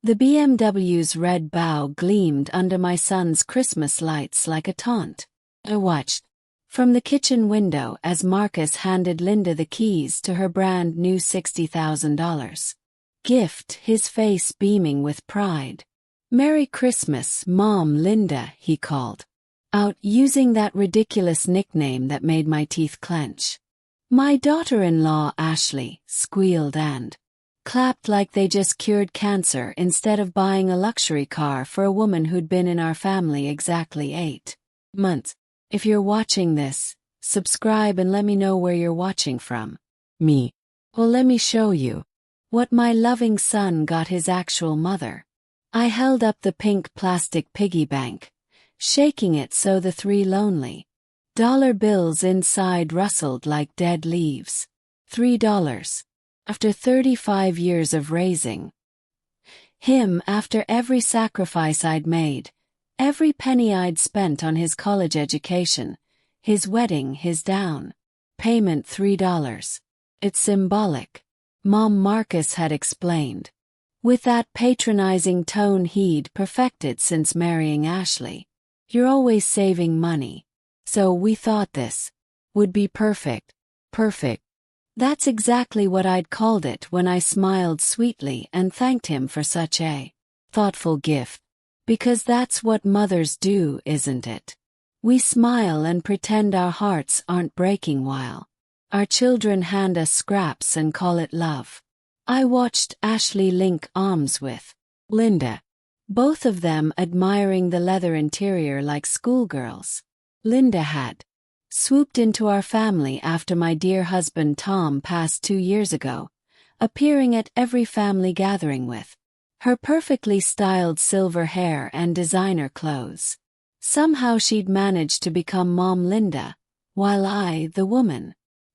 The BMW's red bow gleamed under my son's Christmas lights like a taunt. I watched from the kitchen window as Marcus handed Linda the keys to her brand new $60,000 gift, his face beaming with pride. "Merry Christmas, Mom, Linda," he called out, using that ridiculous nickname that made my teeth clench. My daughter-in-law, Ashley, squealed and clapped like they just cured cancer instead of buying a luxury car for a woman who'd been in our family exactly 8 months. If you're watching this, subscribe and let me know where you're watching from. Me. Well, let me show you what my loving son got his actual mother. I held up the pink plastic piggy bank, shaking it so the $3 lonely dollar bills inside rustled like dead leaves. $3. After 35 years of raising him, after every sacrifice I'd made, every penny I'd spent on his college education, his wedding, his down payment, $3. It's symbolic, Mom, Marcus had explained, with that patronizing tone he'd perfected since marrying Ashley. "You're always saving money, so we thought this would be perfect." Perfect. That's exactly what I'd called it when I smiled sweetly and thanked him for such a thoughtful gift. Because that's what mothers do, isn't it? We smile and pretend our hearts aren't breaking while our children hand us scraps and call it love. I watched Ashley link arms with Linda, both of them admiring the leather interior like schoolgirls. Linda had swooped into our family after my dear husband Tom passed 2 years ago, appearing at every family gathering with her perfectly styled silver hair and designer clothes. Somehow she'd managed to become Mom Linda, while I, the woman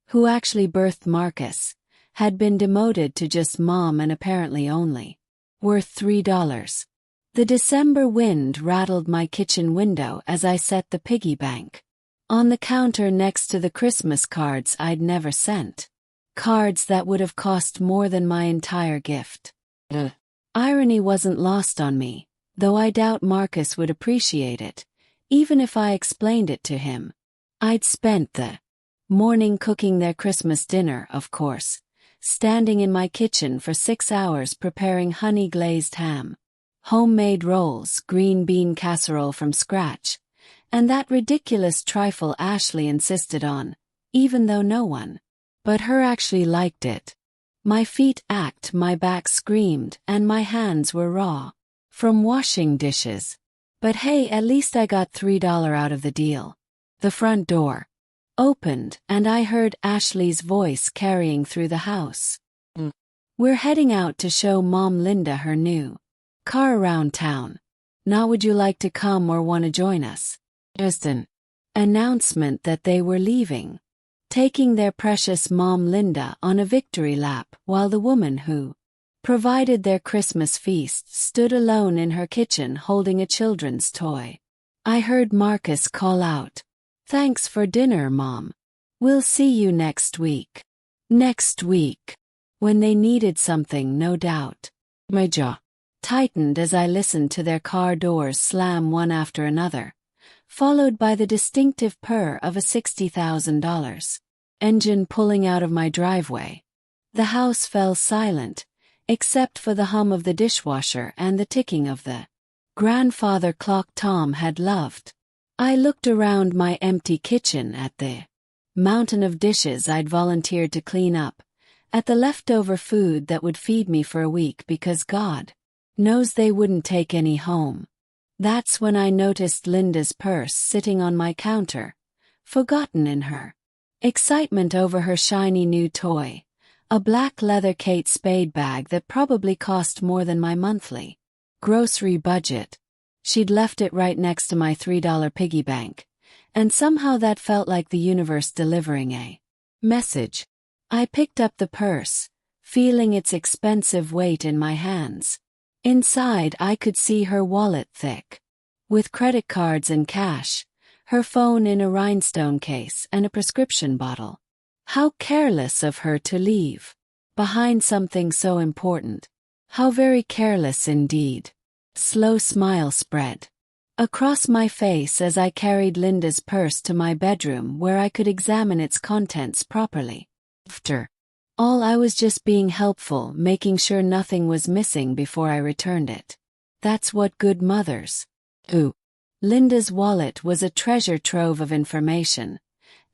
who actually birthed Marcus, had been demoted to just Mom and apparently only worth $3. The December wind rattled my kitchen window as I set the piggy bank on the counter next to the Christmas cards I'd never sent. Cards that would have cost more than my entire gift. Irony wasn't lost on me, though I doubt Marcus would appreciate it, even if I explained it to him. I'd spent the morning cooking their Christmas dinner, of course, standing in my kitchen for 6 hours preparing honey-glazed ham, homemade rolls, green bean casserole from scratch, and that ridiculous trifle Ashley insisted on, even though no one but her actually liked it. My feet ached, my back screamed, and my hands were raw from washing dishes. But hey, at least I got $3 out of the deal. The front door opened, and I heard Ashley's voice carrying through the house. "We're heading out to show Mom Linda her new car around town. Now would you like to come or want to join us?" Just an announcement that they were leaving, taking their precious Mom Linda on a victory lap while the woman who provided their Christmas feast stood alone in her kitchen holding a children's toy. I heard Marcus call out, "Thanks for dinner, Mom. We'll see you next week." Next week. When they needed something, no doubt. My jaw tightened as I listened to their car doors slam one after another, followed by the distinctive purr of a $60,000 engine pulling out of my driveway. The house fell silent, except for the hum of the dishwasher and the ticking of the grandfather clock Tom had loved. I looked around my empty kitchen at the mountain of dishes I'd volunteered to clean up, at the leftover food that would feed me for a week because God knows they wouldn't take any home. That's when I noticed Linda's purse sitting on my counter, forgotten in her excitement over her shiny new toy, a black leather Kate Spade bag that probably cost more than my monthly grocery budget. She'd left it right next to my $3 piggy bank, and somehow that felt like the universe delivering a message. I picked up the purse, feeling its expensive weight in my hands. Inside I could see her wallet thick with credit cards and cash, her phone in a rhinestone case and a prescription bottle. How careless of her to leave behind something so important. How very careless indeed. Slow smile spread across my face as I carried Linda's purse to my bedroom where I could examine its contents properly. After all, I was just being helpful, making sure nothing was missing before I returned it. That's what good mothers do. Linda's wallet was a treasure trove of information,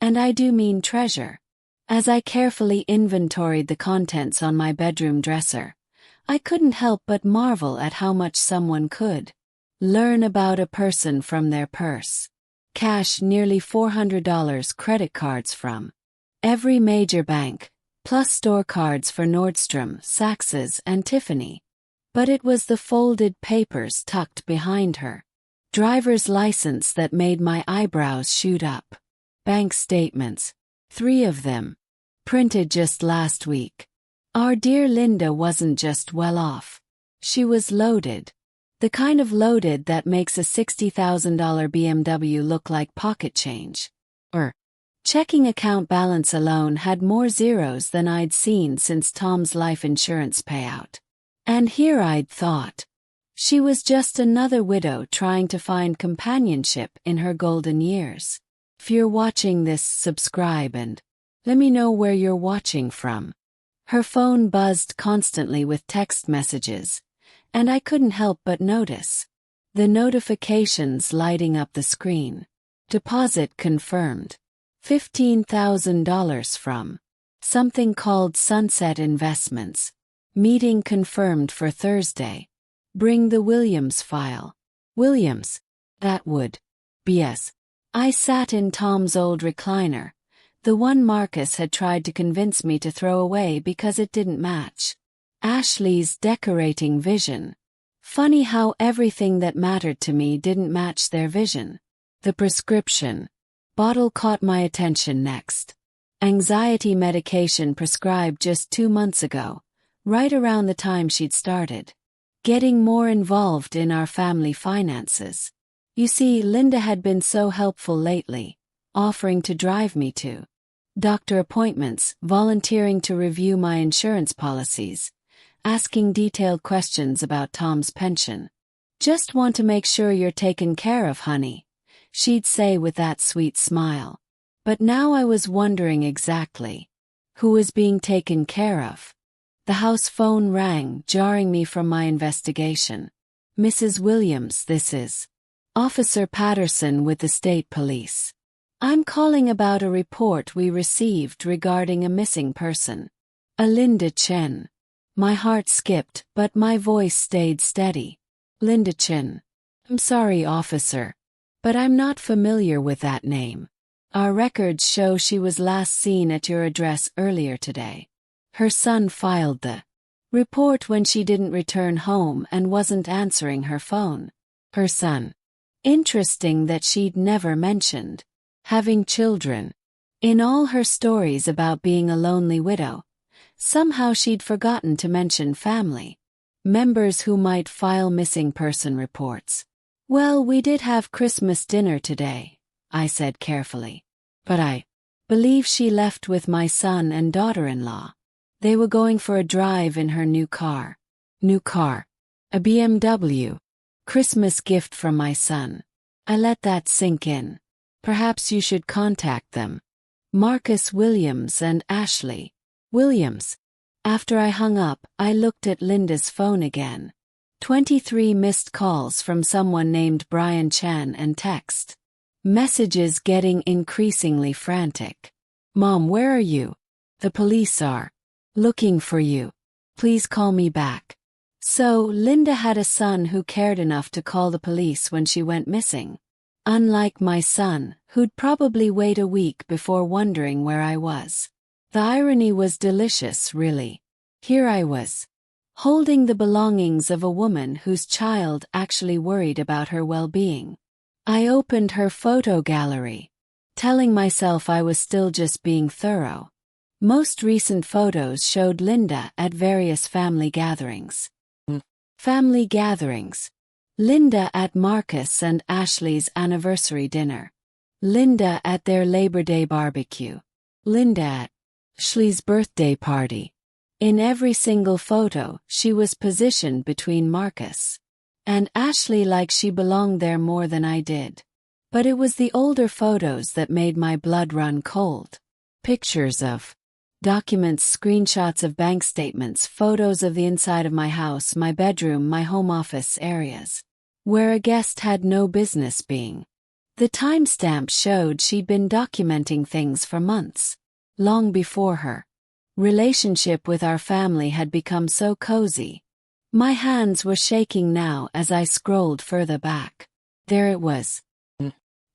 and I do mean treasure. As I carefully inventoried the contents on my bedroom dresser, I couldn't help but marvel at how much someone could learn about a person from their purse. Cash, nearly $400, credit cards from every major bank, plus store cards for Nordstrom, Saks, and Tiffany. But it was the folded papers tucked behind her driver's license that made my eyebrows shoot up. Bank statements, 3 of them, printed just last week. Our dear Linda wasn't just well off. She was loaded. The kind of loaded that makes a $60,000 BMW look like pocket change. Her checking account balance alone had more zeros than I'd seen since Tom's life insurance payout. And here I'd thought she was just another widow trying to find companionship in her golden years. If you're watching this, subscribe and let me know where you're watching from. Her phone buzzed constantly with text messages, and I couldn't help but notice the notifications lighting up the screen. Deposit confirmed. $15,000 from something called Sunset Investments. Meeting confirmed for Thursday. Bring the Williams file. Williams? That would be us. I sat in Tom's old recliner, the one Marcus had tried to convince me to throw away because it didn't match Ashley's decorating vision. Funny how everything that mattered to me didn't match their vision. The prescription bottle caught my attention next. Anxiety medication prescribed just 2 months ago, right around the time she'd started getting more involved in our family finances. You see, Linda had been so helpful lately, offering to drive me to doctor appointments, volunteering to review my insurance policies, asking detailed questions about Tom's pension. Just want to make sure you're taken care of, honey, she'd say with that sweet smile. But now I was wondering exactly who was being taken care of. The house phone rang, jarring me from my investigation. Mrs. Williams, this is Officer Patterson with the State Police. I'm calling about a report we received regarding a missing person. Linda Chen. My heart skipped, but my voice stayed steady. Linda Chen. I'm sorry, officer, but I'm not familiar with that name. Our records show she was last seen at your address earlier today. Her son filed the report when she didn't return home and wasn't answering her phone. Her son. Interesting that she'd never mentioned having children. In all her stories about being a lonely widow, somehow she'd forgotten to mention family members who might file missing person reports. Well, we did have Christmas dinner today, I said carefully. But I believe she left with my son and daughter-in-law. They were going for a drive in her new car. New car. A BMW. Christmas gift from my son. I let that sink in. Perhaps you should contact them. Marcus Williams and Ashley Williams. After I hung up, I looked at Linda's phone again. 23 missed calls from someone named Brian Chan and text messages getting increasingly frantic. Mom, where are you? The police are looking for you. Please call me back. So, Linda had a son who cared enough to call the police when she went missing. Unlike my son, who'd probably wait a week before wondering where I was. The irony was delicious, really. Here I was, holding the belongings of a woman whose child actually worried about her well-being. I opened her photo gallery, telling myself I was still just being thorough. Most recent photos showed Linda at various family gatherings. Family gatherings. Linda at Marcus and Ashley's anniversary dinner. Linda at their Labor Day barbecue. Linda at Ashley's birthday party. In every single photo, she was positioned between Marcus and Ashley like she belonged there more than I did. But it was the older photos that made my blood run cold. Pictures of documents, screenshots of bank statements, photos of the inside of my house, my bedroom, my home office areas, where a guest had no business being. The timestamp showed she'd been documenting things for months, long before her relationship with our family had become so cozy. My hands were shaking now as I scrolled further back. There it was.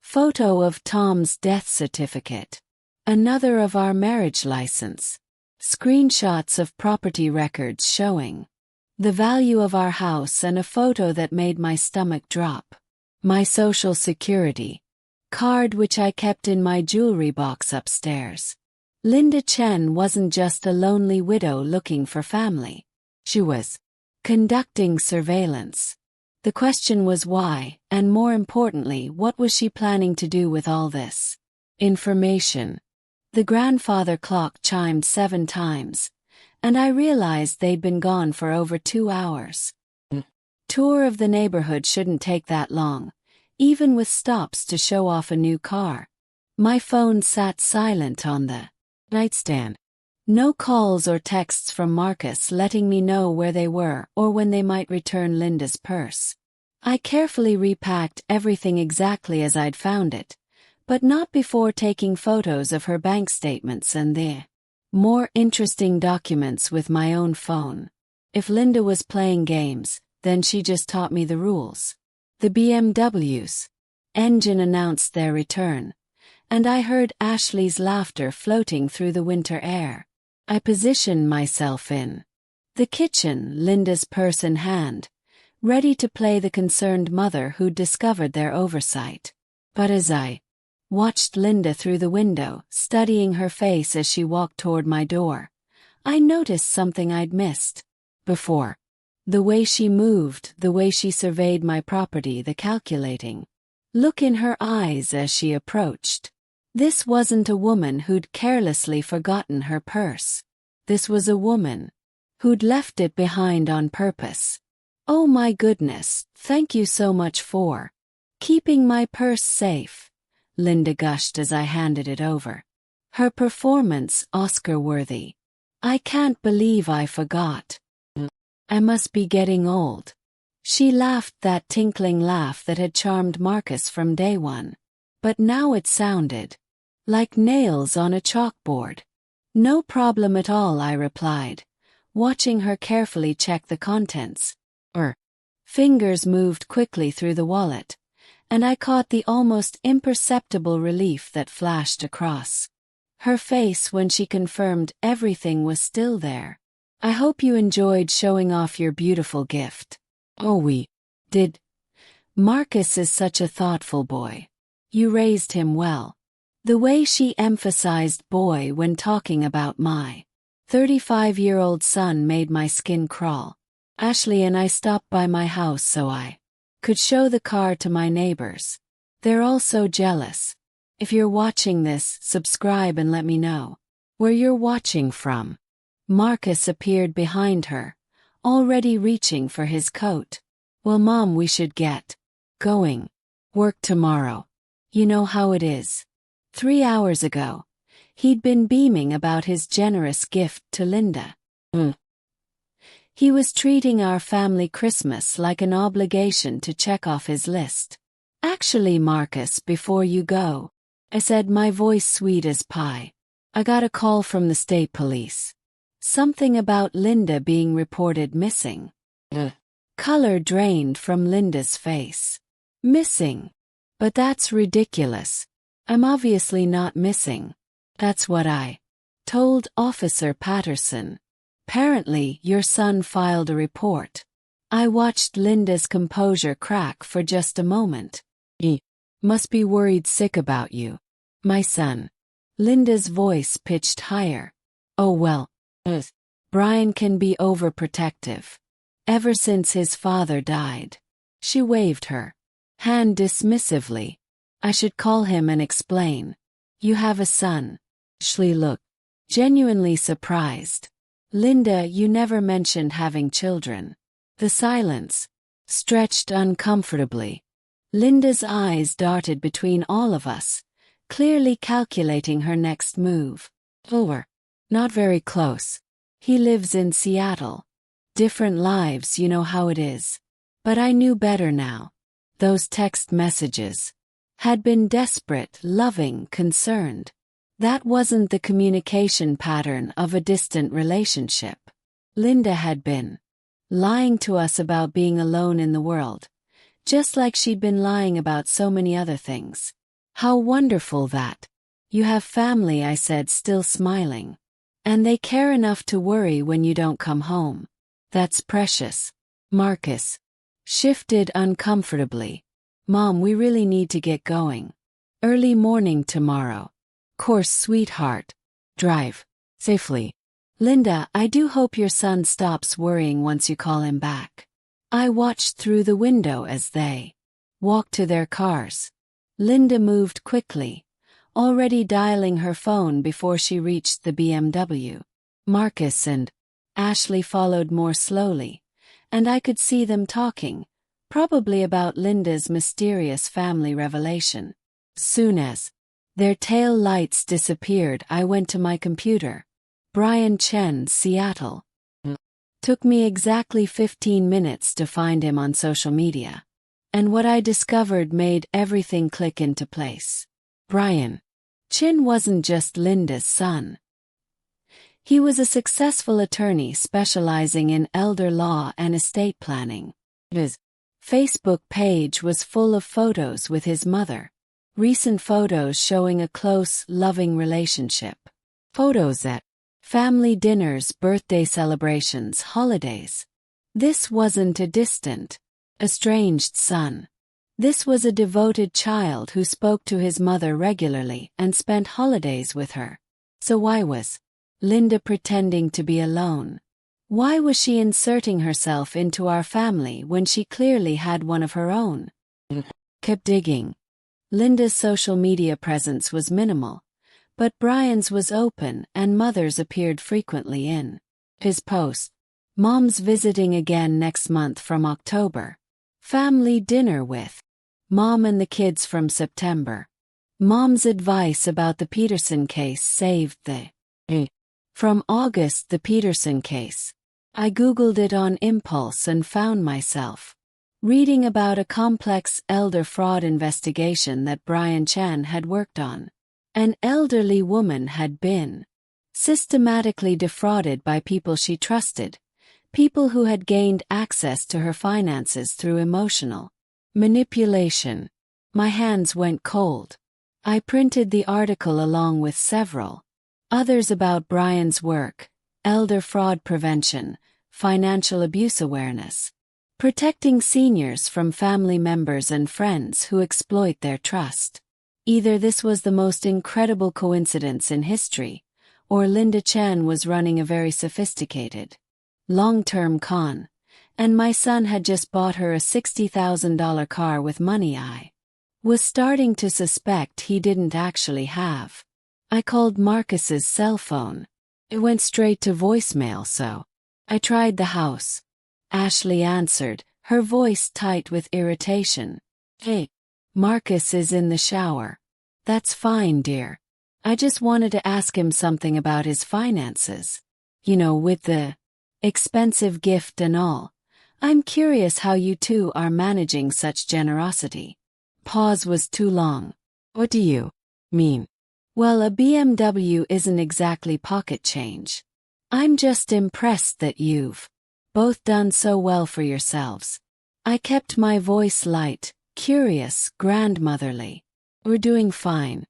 Photo of Tom's death certificate. Another of our marriage license. Screenshots of property records showing the value of our house and a photo that made my stomach drop. My social security card which I kept in my jewelry box upstairs. Linda Chen wasn't just a lonely widow looking for family. She was conducting surveillance. The question was why, and more importantly, what was she planning to do with all this information? The grandfather clock chimed 7 times, and I realized they'd been gone for over 2 hours. Tour of the neighborhood shouldn't take that long, even with stops to show off a new car. My phone sat silent on the nightstand. No calls or texts from Marcus letting me know where they were or when they might return Linda's purse. I carefully repacked everything exactly as I'd found it, but not before taking photos of her bank statements and the more interesting documents with my own phone. If Linda was playing games, then she just taught me the rules. The BMW's engine announced their return, and I heard Ashley's laughter floating through the winter air. I positioned myself in the kitchen, Linda's purse in hand, ready to play the concerned mother who'd discovered their oversight. But as I watched Linda through the window, studying her face as she walked toward my door, I noticed something I'd missed before. The way she moved, the way she surveyed my property, the calculating look in her eyes as she approached. This wasn't a woman who'd carelessly forgotten her purse. This was a woman who'd left it behind on purpose. Oh my goodness, thank you so much for keeping my purse safe, Linda gushed as I handed it over. Her performance, Oscar-worthy. I can't believe I forgot. I must be getting old. She laughed that tinkling laugh that had charmed Marcus from day one. But now it sounded like nails on a chalkboard. No problem at all, I replied, watching her carefully check the contents. Her fingers moved quickly through the wallet, and I caught the almost imperceptible relief that flashed across her face when she confirmed everything was still there. I hope you enjoyed showing off your beautiful gift. Oh, we did. Marcus is such a thoughtful boy. You raised him well. The way she emphasized boy when talking about my 35-year-old son made my skin crawl. Ashley and I stopped by my house so I could show the car to my neighbors. They're all so jealous. If you're watching this, subscribe and let me know where you're watching from. Marcus appeared behind her, already reaching for his coat. Well, Mom, we should get going. Work tomorrow. You know how it is. 3 hours ago, he'd been beaming about his generous gift to Linda. He was treating our family Christmas like an obligation to check off his list. Actually, Marcus, before you go, I said, my voice sweet as pie, I got a call from the state police. Something about Linda being reported missing. Color drained from Linda's face. Missing? But that's ridiculous. I'm obviously not missing. That's what I told Officer Patterson. Apparently, your son filed a report. I watched Linda's composure crack for just a moment. He must be worried sick about you. My son. Linda's voice pitched higher. Oh well. Brian can be overprotective. Ever since his father died. She waved her hand dismissively. I should call him and explain. You have a son. Ashley looked genuinely surprised. Linda, you never mentioned having children. The silence stretched uncomfortably. Linda's eyes darted between all of us, clearly calculating her next move. We're not very close. He lives in Seattle. Different lives, you know how it is. But I knew better now. Those text messages had been desperate, loving, concerned. That wasn't the communication pattern of a distant relationship. Linda had been lying to us about being alone in the world, just like she'd been lying about so many other things. How wonderful that you have family, I said, still smiling. And they care enough to worry when you don't come home. That's precious. Marcus shifted uncomfortably. Mom, we really need to get going. Early morning tomorrow. Course, sweetheart. Drive safely. Linda, I do hope your son stops worrying once you call him back. I watched through the window as they walked to their cars. Linda moved quickly, already dialing her phone before she reached the BMW. Marcus and Ashley followed more slowly, and I could see them talking, probably about Linda's mysterious family revelation. Soon as their tail lights disappeared, I went to my computer. Brian Chen, Seattle. Took me exactly 15 minutes to find him on social media. And what I discovered made everything click into place. Brian Chen wasn't just Linda's son. He was a successful attorney specializing in elder law and estate planning. His Facebook page was full of photos with his mother. Recent photos showing a close, loving relationship. Photos at family dinners, birthday celebrations, holidays. This wasn't a distant, estranged son. This was a devoted child who spoke to his mother regularly and spent holidays with her. So why was Linda pretending to be alone? Why was she inserting herself into our family when she clearly had one of her own? Kept digging. Linda's social media presence was minimal, but Brian's was open and Mother's appeared frequently in his post. Mom's visiting again next month from October. Family dinner with Mom and the kids from September. Mom's advice about the Peterson case saved the from August. The Peterson case. I Googled it on impulse and found myself reading about a complex elder fraud investigation that Brian Chen had worked on. An elderly woman had been systematically defrauded by people she trusted, people who had gained access to her finances through emotional manipulation. My hands went cold. I printed the article along with several others about Brian's work: elder fraud prevention, financial abuse awareness, protecting seniors from family members and friends who exploit their trust. Either this was the most incredible coincidence in history, or Linda Chen was running a very sophisticated, long-term con, and my son had just bought her a $60,000 car with money I was starting to suspect he didn't actually have. I called Marcus's cell phone. It went straight to voicemail, so I tried the house. Ashley answered, her voice tight with irritation. Hey, Marcus is in the shower. That's fine, dear. I just wanted to ask him something about his finances. You know, with the expensive gift and all. I'm curious how you two are managing such generosity. Pause was too long. What do you mean? Well, a BMW isn't exactly pocket change. I'm just impressed that you've both done so well for yourselves. I kept my voice light, curious, grandmotherly. We're doing fine.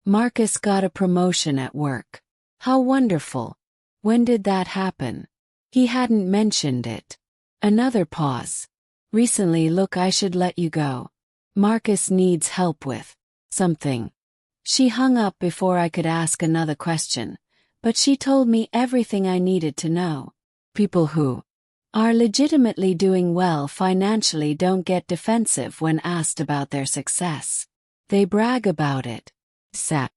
Marcus got a promotion at work. How wonderful. When did that happen? He hadn't mentioned it. Another pause. Recently. Look, I should let you go. Marcus needs help with something. She hung up before I could ask another question, but she told me everything I needed to know. People who are legitimately doing well financially don't get defensive when asked about their success. They brag about it. Sat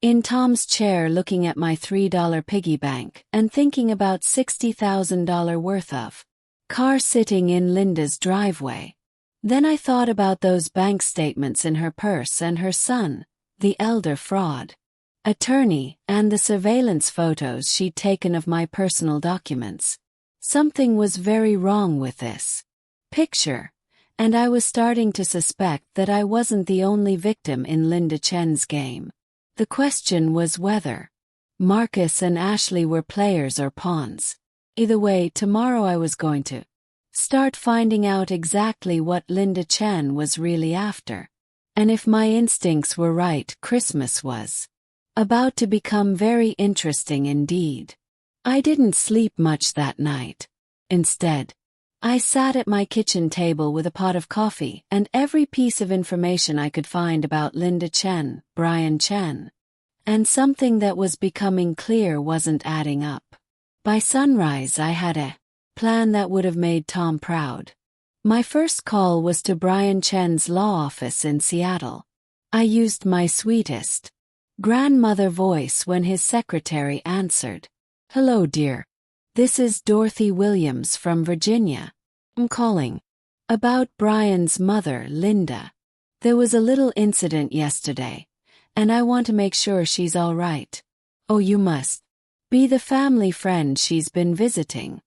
in Tom's chair looking at my $3 piggy bank and thinking about $60,000 worth of car sitting in Linda's driveway. Then I thought about those bank statements in her purse and her son, the elder fraud attorney, and the surveillance photos she'd taken of my personal documents. Something was very wrong with this picture, and I was starting to suspect that I wasn't the only victim in Linda Chen's game. The question was whether Marcus and Ashley were players or pawns. Either way, tomorrow I was going to start finding out exactly what Linda Chen was really after. And if my instincts were right, Christmas was about to become very interesting indeed. I didn't sleep much that night. Instead, I sat at my kitchen table with a pot of coffee and every piece of information I could find about Linda Chen, Brian Chen. And something that was becoming clear wasn't adding up. By sunrise I had a plan that would have made Tom proud. My first call was to Brian Chen's law office in Seattle. I used my sweetest grandmother voice when his secretary answered. "Hello, dear. This is Dorothy Williams from Virginia. I'm calling about Brian's mother, Linda. There was a little incident yesterday, and I want to make sure she's all right. Oh, you must be the family friend she's been visiting."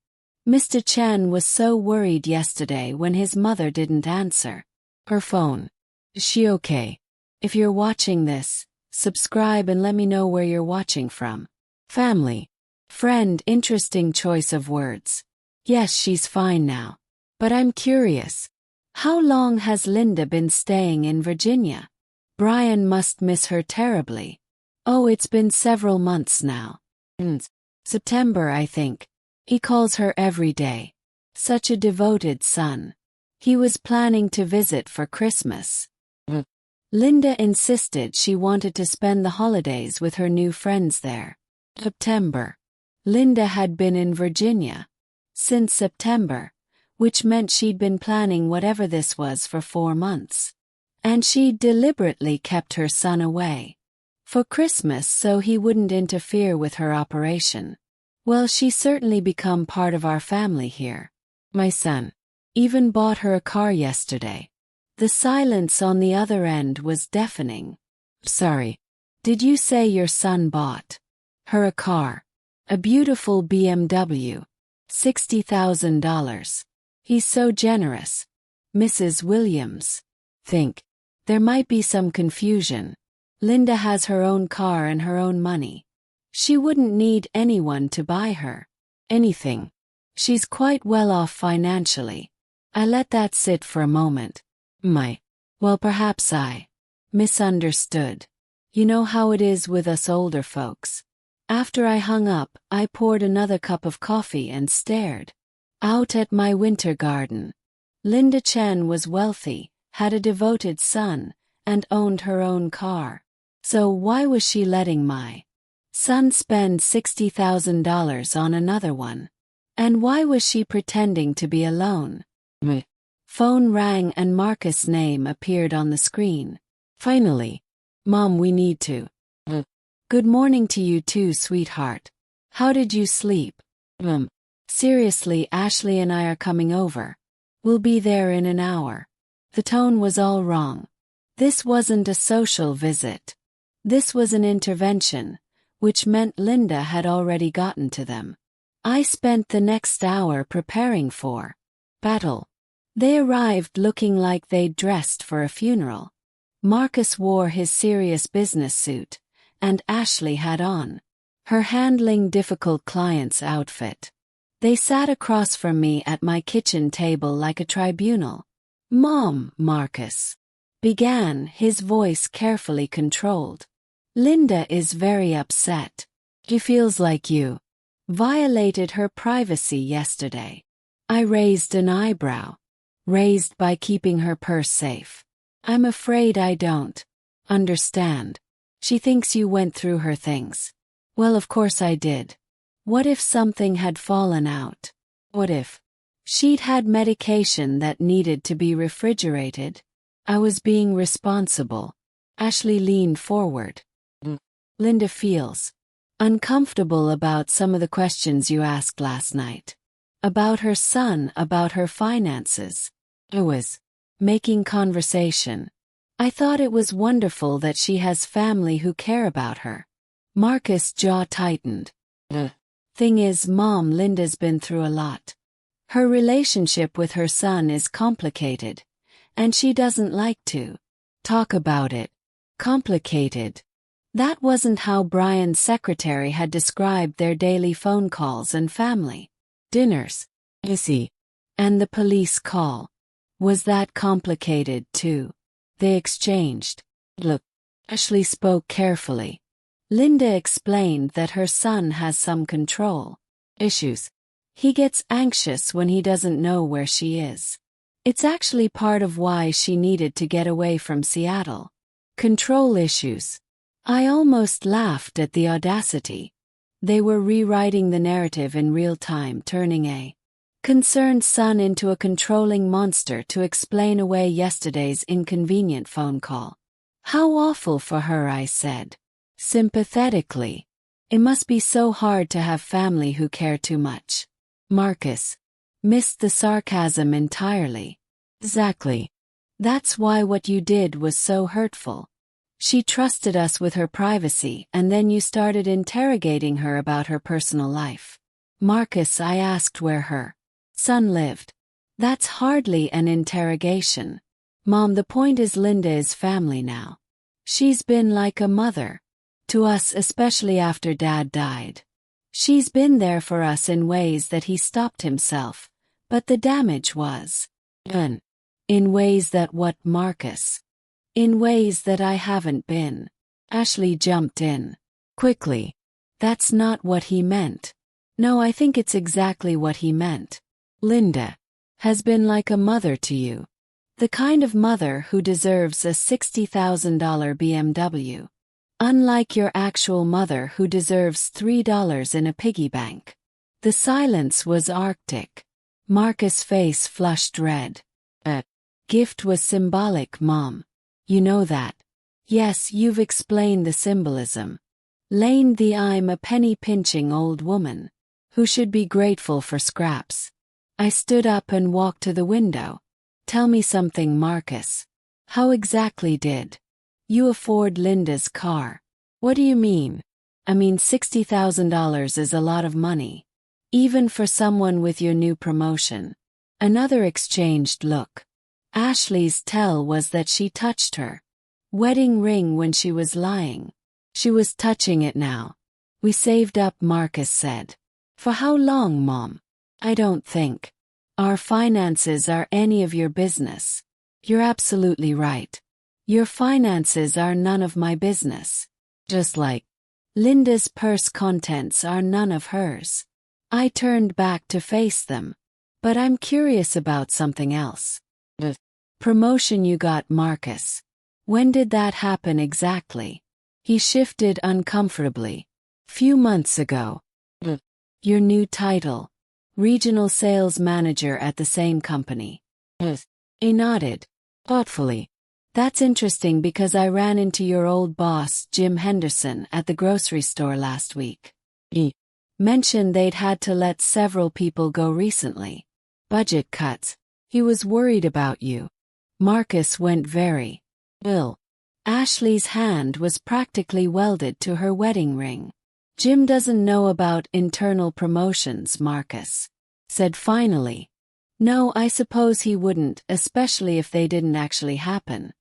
Mr. Chen was so worried yesterday when his mother didn't answer her phone. "Is she okay? If you're watching this, subscribe and let me know where you're watching from." Family friend, interesting choice of words. Yes, she's fine now. But I'm curious. How long has Linda been staying in Virginia? Brian must miss her terribly. Oh, it's been several months now. September, I think. He calls her every day. Such a devoted son. He was planning to visit for Christmas. Linda insisted she wanted to spend the holidays with her new friends there. September. Linda had been in Virginia since September, which meant she'd been planning whatever this was for 4 months. And she'd deliberately kept her son away for Christmas so he wouldn't interfere with her operation. Well, she's certainly become part of our family here. My son even bought her a car yesterday. The silence on the other end was deafening. Sorry, did you say your son bought her a car? A beautiful BMW. $60,000. He's so generous. Mrs. Williams. Think. There might be some confusion. Linda has her own car and her own money. She wouldn't need anyone to buy her anything. She's quite well off financially. I let that sit for a moment. Well, perhaps I misunderstood. You know how it is with us older folks. After I hung up, I poured another cup of coffee and stared out at my winter garden. Linda Chen was wealthy, had a devoted son, and owned her own car. So why was she letting my son spend $60,000 on another one? And why was she pretending to be alone? Phone rang and Marcus' name appeared on the screen. Finally. Mom, we need to. Good morning to you too, sweetheart. How did you sleep? Seriously, Ashley and I are coming over. We'll be there in an hour. The tone was all wrong. This wasn't a social visit. This was an intervention, which meant Linda had already gotten to them. I spent the next hour preparing for battle. They arrived looking like they'd dressed for a funeral. Marcus wore his serious business suit, and Ashley had on her handling difficult clients outfit. They sat across from me at my kitchen table like a tribunal. Mom, Marcus began, his voice carefully controlled. Linda is very upset. She feels like you violated her privacy yesterday. I raised an eyebrow. Raised by keeping her purse safe. I'm afraid I don't understand. She thinks you went through her things. Well, of course I did. What if something had fallen out? What if she'd had medication that needed to be refrigerated? I was being responsible. Ashley leaned forward. Linda feels uncomfortable about some of the questions you asked last night. About her son, about her finances. I was making conversation. I thought it was wonderful that she has family who care about her. Marcus' jaw tightened. Thing is, Mom, Linda's been through a lot. Her relationship with her son is complicated, and she doesn't like to talk about it. Complicated. That wasn't how Brian's secretary had described their daily phone calls and family dinners. Missy. And the police call. Was that complicated too? They exchanged. Look. Ashley spoke carefully. Linda explained that her son has some control issues. He gets anxious when he doesn't know where she is. It's actually part of why she needed to get away from Seattle. Control issues. I almost laughed at the audacity. They were rewriting the narrative in real time, turning a concerned son into a controlling monster to explain away yesterday's inconvenient phone call. How awful for her, I said. Sympathetically. It must be so hard to have family who care too much. Marcus missed the sarcasm entirely. Exactly. That's why what you did was so hurtful. She trusted us with her privacy, and then you started interrogating her about her personal life. Marcus, I asked where her son lived. That's hardly an interrogation. Mom, the point is Linda is family now. She's been like a mother to us, especially after Dad died. She's been there for us in ways that he stopped himself, but the damage was done. In ways that what, Marcus? In ways that I haven't been. Ashley jumped in quickly. That's not what he meant. No, I think it's exactly what he meant. Linda has been like a mother to you. The kind of mother who deserves a $60,000 BMW. Unlike your actual mother who deserves $3 in a piggy bank. The silence was arctic. Marcus' face flushed red. A gift was symbolic, Mom. You know that. Yes, you've explained the symbolism. Lane, I'm a penny-pinching old woman who should be grateful for scraps. I stood up and walked to the window. Tell me something, Marcus. How exactly did you afford Linda's car? What do you mean? I mean, $60,000 is a lot of money. Even for someone with your new promotion. Another exchanged look. Ashley's tell was that she touched her wedding ring when she was lying. She was touching it now. We saved up, Marcus said. For how long, Mom? I don't think our finances are any of your business. You're absolutely right. Your finances are none of my business. Just like Linda's purse contents are none of hers. I turned back to face them. But I'm curious about something else. The promotion you got, Marcus. When did that happen exactly? He shifted uncomfortably. Few months ago. Your new title. Regional sales manager at the same company. He nodded thoughtfully. That's interesting because I ran into your old boss, Jim Henderson, at the grocery store last week. He mentioned they'd had to let several people go recently. Budget cuts. He was worried about you. Marcus went very ill. Ashley's hand was practically welded to her wedding ring. Jim doesn't know about internal promotions, Marcus said finally. No, I suppose he wouldn't, especially if they didn't actually happen.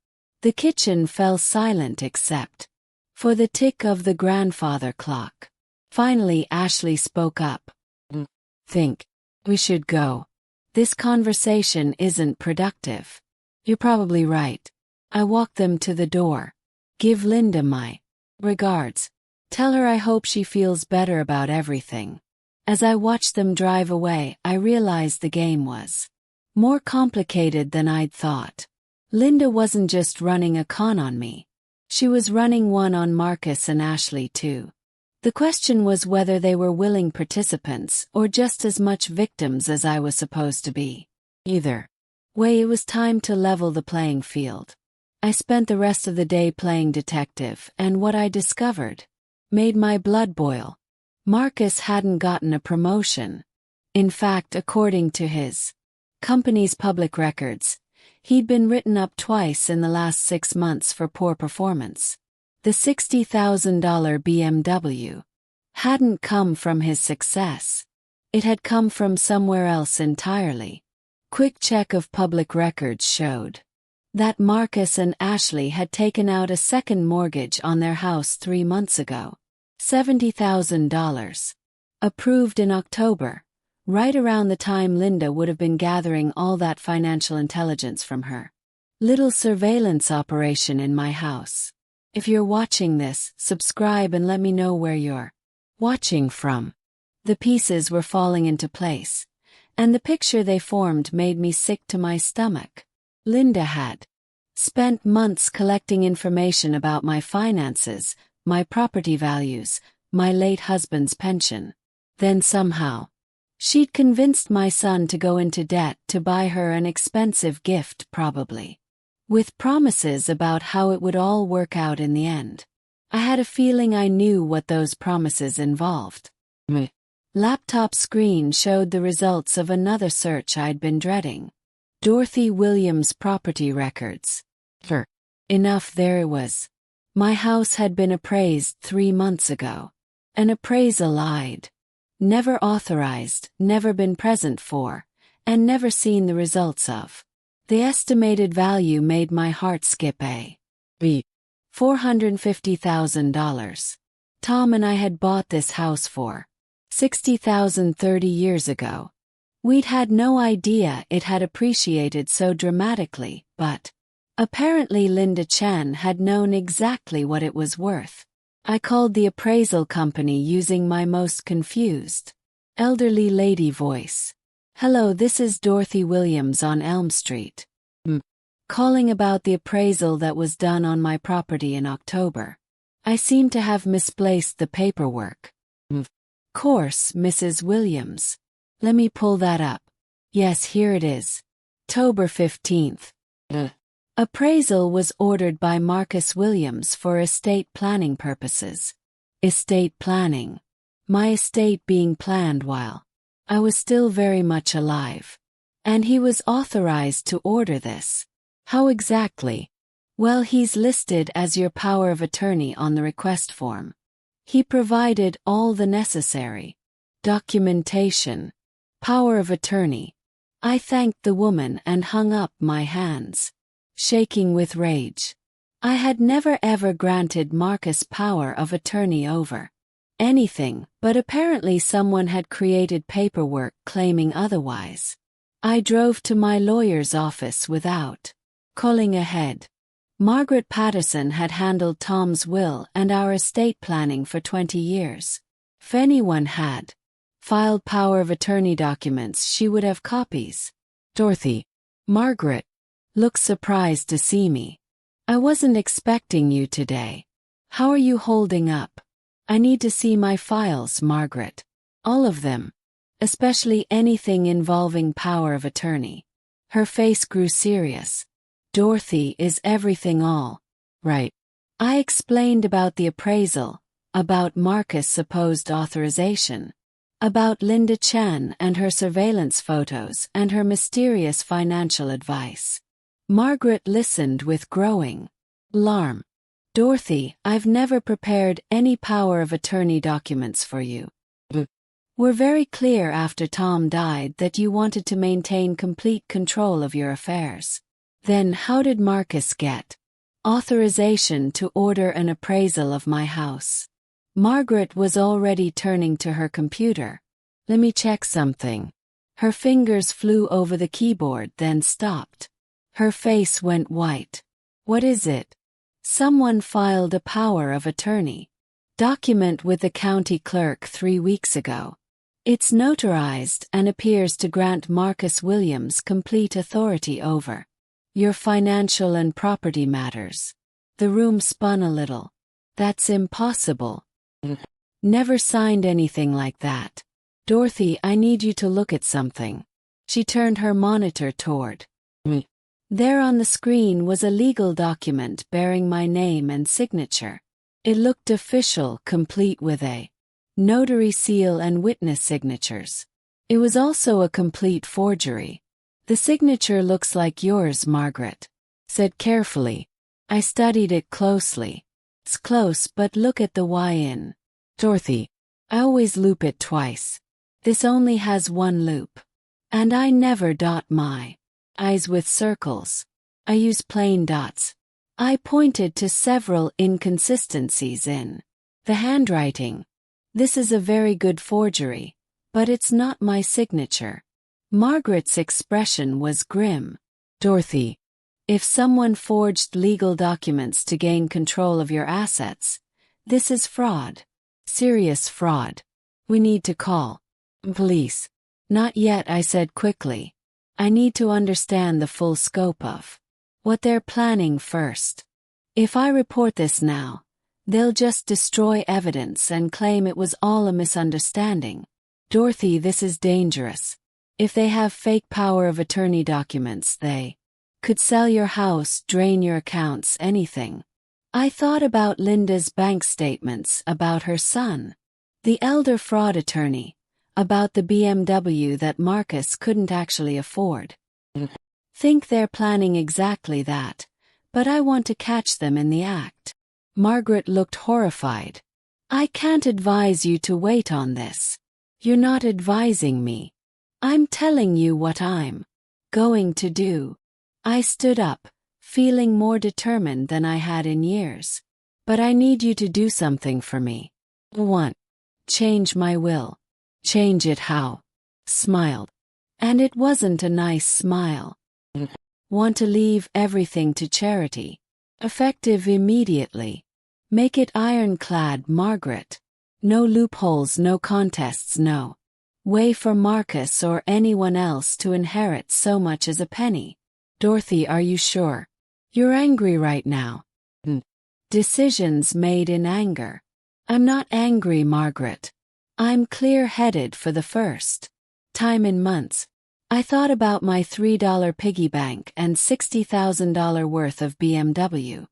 The kitchen fell silent except for the tick of the grandfather clock. Finally, Ashley spoke up. Think we should go. This conversation isn't productive. You're probably right. I walked them to the door. Give Linda my regards. Tell her I hope she feels better about everything. As I watched them drive away, I realized the game was more complicated than I'd thought. Linda wasn't just running a con on me. She was running one on Marcus and Ashley too. The question was whether they were willing participants or just as much victims as I was supposed to be. Either way, it was time to level the playing field. I spent the rest of the day playing detective, and what I discovered made my blood boil. Marcus hadn't gotten a promotion. In fact, according to his company's public records, he'd been written up twice in the last 6 months for poor performance. The $60,000 BMW hadn't come from his success. It had come from somewhere else entirely. Quick check of public records showed that Marcus and Ashley had taken out a second mortgage on their house 3 months ago. $70,000. Approved in October, right around the time Linda would have been gathering all that financial intelligence from her little surveillance operation in my house. If you're watching this, subscribe and let me know where you're watching from. The pieces were falling into place, and the picture they formed made me sick to my stomach. Linda had spent months collecting information about my finances, my property values, my late husband's pension. Then somehow, she'd convinced my son to go into debt to buy her an expensive gift, probably with promises about how it would all work out in the end. I had a feeling I knew what those promises involved. Laptop screen showed the results of another search I'd been dreading. Dorothy Williams property records. Enough, there it was. My house had been appraised 3 months ago. An appraisal I'd never authorized, never been present for, and never seen the results of. The estimated value made my heart skip a beat. $450,000. Tom and I had bought this house for $60,000 30 years ago. We'd had no idea it had appreciated so dramatically, but apparently Linda Chen had known exactly what it was worth. I called the appraisal company using my most confused, elderly lady voice. "Hello, this is Dorothy Williams on Elm Street. Calling about the appraisal that was done on my property in October. I seem to have misplaced the paperwork." "Course, Mrs. Williams. Let me pull that up. Yes, here it is. October 15th. Appraisal was ordered by Marcus Williams for estate planning purposes." Estate planning. My estate being planned while I was still very much alive. And he was authorized to order this. How exactly? Well, he's listed as your power of attorney on the request form. He provided all the necessary documentation. Power of attorney. I thanked the woman and hung up my hands, shaking with rage. I had never ever granted Marcus power of attorney over anything, but apparently someone had created paperwork claiming otherwise. I drove to my lawyer's office without calling ahead. Margaret Patterson had handled Tom's will and our estate planning for 20 years. If anyone had filed power of attorney documents, she would have copies. Dorothy. Margaret looked surprised to see me. "I wasn't expecting you today. How are you holding up? I need to see my files, Margaret. All of them. Especially anything involving power of attorney." Her face grew serious. "Dorothy, is everything all right?" I explained about the appraisal, about Marcus' supposed authorization, about Linda Chen and her surveillance photos and her mysterious financial advice. Margaret listened with growing alarm. "Dorothy, I've never prepared any power of attorney documents for you. We're very clear after Tom died that you wanted to maintain complete control of your affairs. Then how did Marcus get authorization to order an appraisal of my house?" Margaret was already turning to her computer. "Let me check something." Her fingers flew over the keyboard, then stopped. Her face went white. "What is it?" "Someone filed a power of attorney document with the county clerk 3 weeks ago. It's notarized and appears to grant Marcus Williams complete authority over your financial and property matters." The room spun a little. "That's impossible. Never signed anything like that. Dorothy, I need you to look at something." She turned her monitor toward me. There on the screen was a legal document bearing my name and signature. It looked official, complete with a notary seal and witness signatures. It was also a complete forgery. The signature looks like yours, Margaret said carefully. I studied it closely. It's close, but look at the Y in. Dorothy, I always loop it twice. This only has one loop. And I never dot my I's with circles. I use plain dots. I pointed to several inconsistencies in the handwriting. This is a very good forgery, but it's not my signature. Margaret's expression was grim. Dorothy, if someone forged legal documents to gain control of your assets, this is fraud. Serious fraud. We need to call police. Not yet, I said quickly. I need to understand the full scope of what they're planning first. If I report this now, they'll just destroy evidence and claim it was all a misunderstanding. Dorothy, this is dangerous. If they have fake power of attorney documents, they could sell your house, drain your accounts, anything. I thought about Linda's bank statements, about her son, the elder fraud attorney, about the BMW that Marcus couldn't actually afford. Think they're planning exactly that, but I want to catch them in the act. Margaret looked horrified. I can't advise you to wait on this. You're not advising me. I'm telling you what I'm going to do. I stood up, feeling more determined than I had in years. But I need you to do something for me. 1. Change my will. Change it how? Smiled. And it wasn't a nice smile. Want to leave everything to charity. Effective immediately. Make it ironclad, Margaret. No loopholes, no contests, no way for Marcus or anyone else to inherit so much as a penny. Dorothy, are you sure? You're angry right now. Decisions made in anger. I'm not angry, Margaret. I'm clear-headed for the first time in months. I thought about my $3 piggy bank and $60,000 worth of BMW.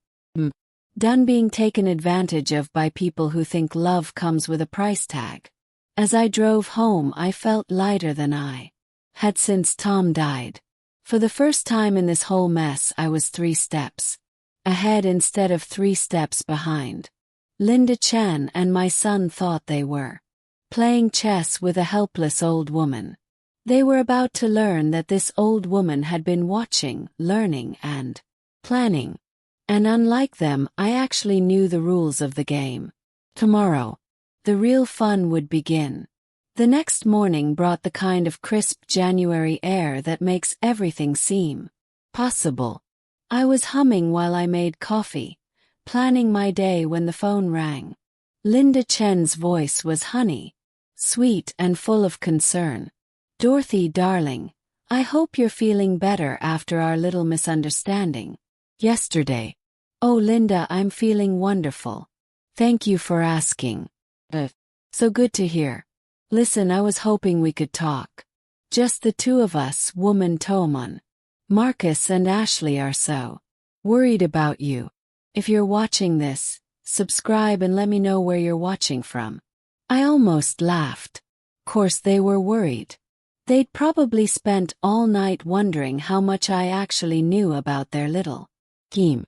Done being taken advantage of by people who think love comes with a price tag. As I drove home, I felt lighter than I had since Tom died. For the first time in this whole mess, I was 3 steps ahead instead of 3 steps behind. Linda Chen and my son thought they were playing chess with a helpless old woman. They were about to learn that this old woman had been watching, learning, and planning. And unlike them, I actually knew the rules of the game. Tomorrow, the real fun would begin. The next morning brought the kind of crisp January air that makes everything seem possible. I was humming while I made coffee, planning my day when the phone rang. Linda Chen's voice was honey, sweet and full of concern. Dorothy, darling, I hope you're feeling better after our little misunderstanding yesterday. Oh, Linda, I'm feeling wonderful. Thank you for asking. So good to hear. Listen, I was hoping we could talk. Just the two of us, woman Tomon. Marcus and Ashley are so worried about you. If you're watching this, subscribe and let me know where you're watching from. I almost laughed. Course they were worried. They'd probably spent all night wondering how much I actually knew about their little scheme.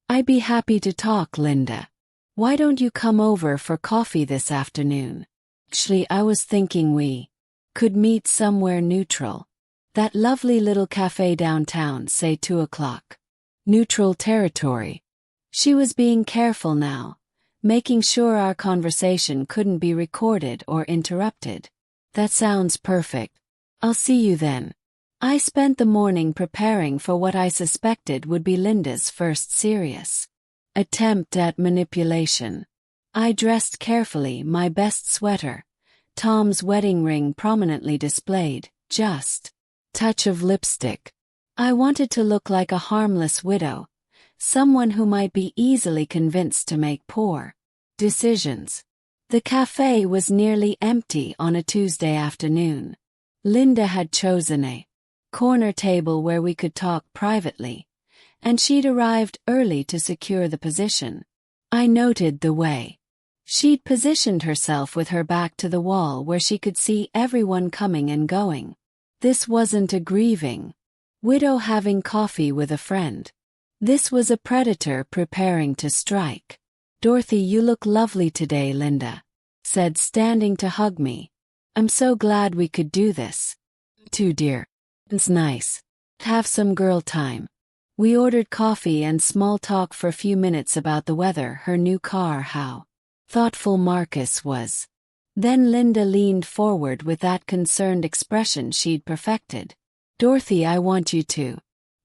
I'd be happy to talk, Linda. Why don't you come over for coffee this afternoon? Actually, I was thinking we could meet somewhere neutral. That lovely little cafe downtown, say 2 o'clock. Neutral territory. She was being careful now, making sure our conversation couldn't be recorded or interrupted. That sounds perfect. I'll see you then. I spent the morning preparing for what I suspected would be Linda's first serious attempt at manipulation. I dressed carefully, my best sweater, Tom's wedding ring prominently displayed, just touch of lipstick. I wanted to look like a harmless widow, someone who might be easily convinced to make poor decisions. The cafe was nearly empty on a Tuesday afternoon. Linda had chosen a corner table where we could talk privately, and she'd arrived early to secure the position. I noted the way she'd positioned herself with her back to the wall where she could see everyone coming and going. This wasn't a grieving widow having coffee with a friend. This was a predator preparing to strike. "Dorothy, you look lovely today," Linda said, standing to hug me. "I'm so glad we could do this." "Too, dear. It's nice to have some girl time." We ordered coffee and small talk for a few minutes about the weather, her new car, how thoughtful Marcus was. Then Linda leaned forward with that concerned expression she'd perfected. "Dorothy, I want you to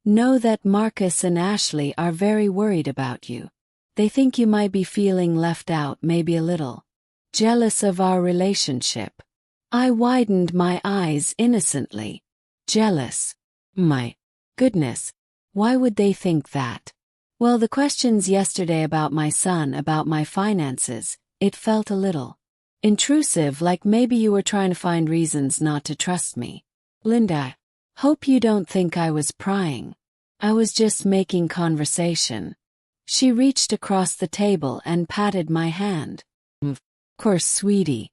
know that Marcus and Ashley are very worried about you. They think you might be feeling left out, maybe a little jealous of our relationship." I widened my eyes innocently. Jealous? My goodness, why would they think that? Well, the questions yesterday about my son, about my finances, it felt a little intrusive, like maybe you were trying to find reasons not to trust me. "Linda, hope you don't think I was prying. I was just making conversation." She reached across the table and patted my hand. "Of course, sweetie.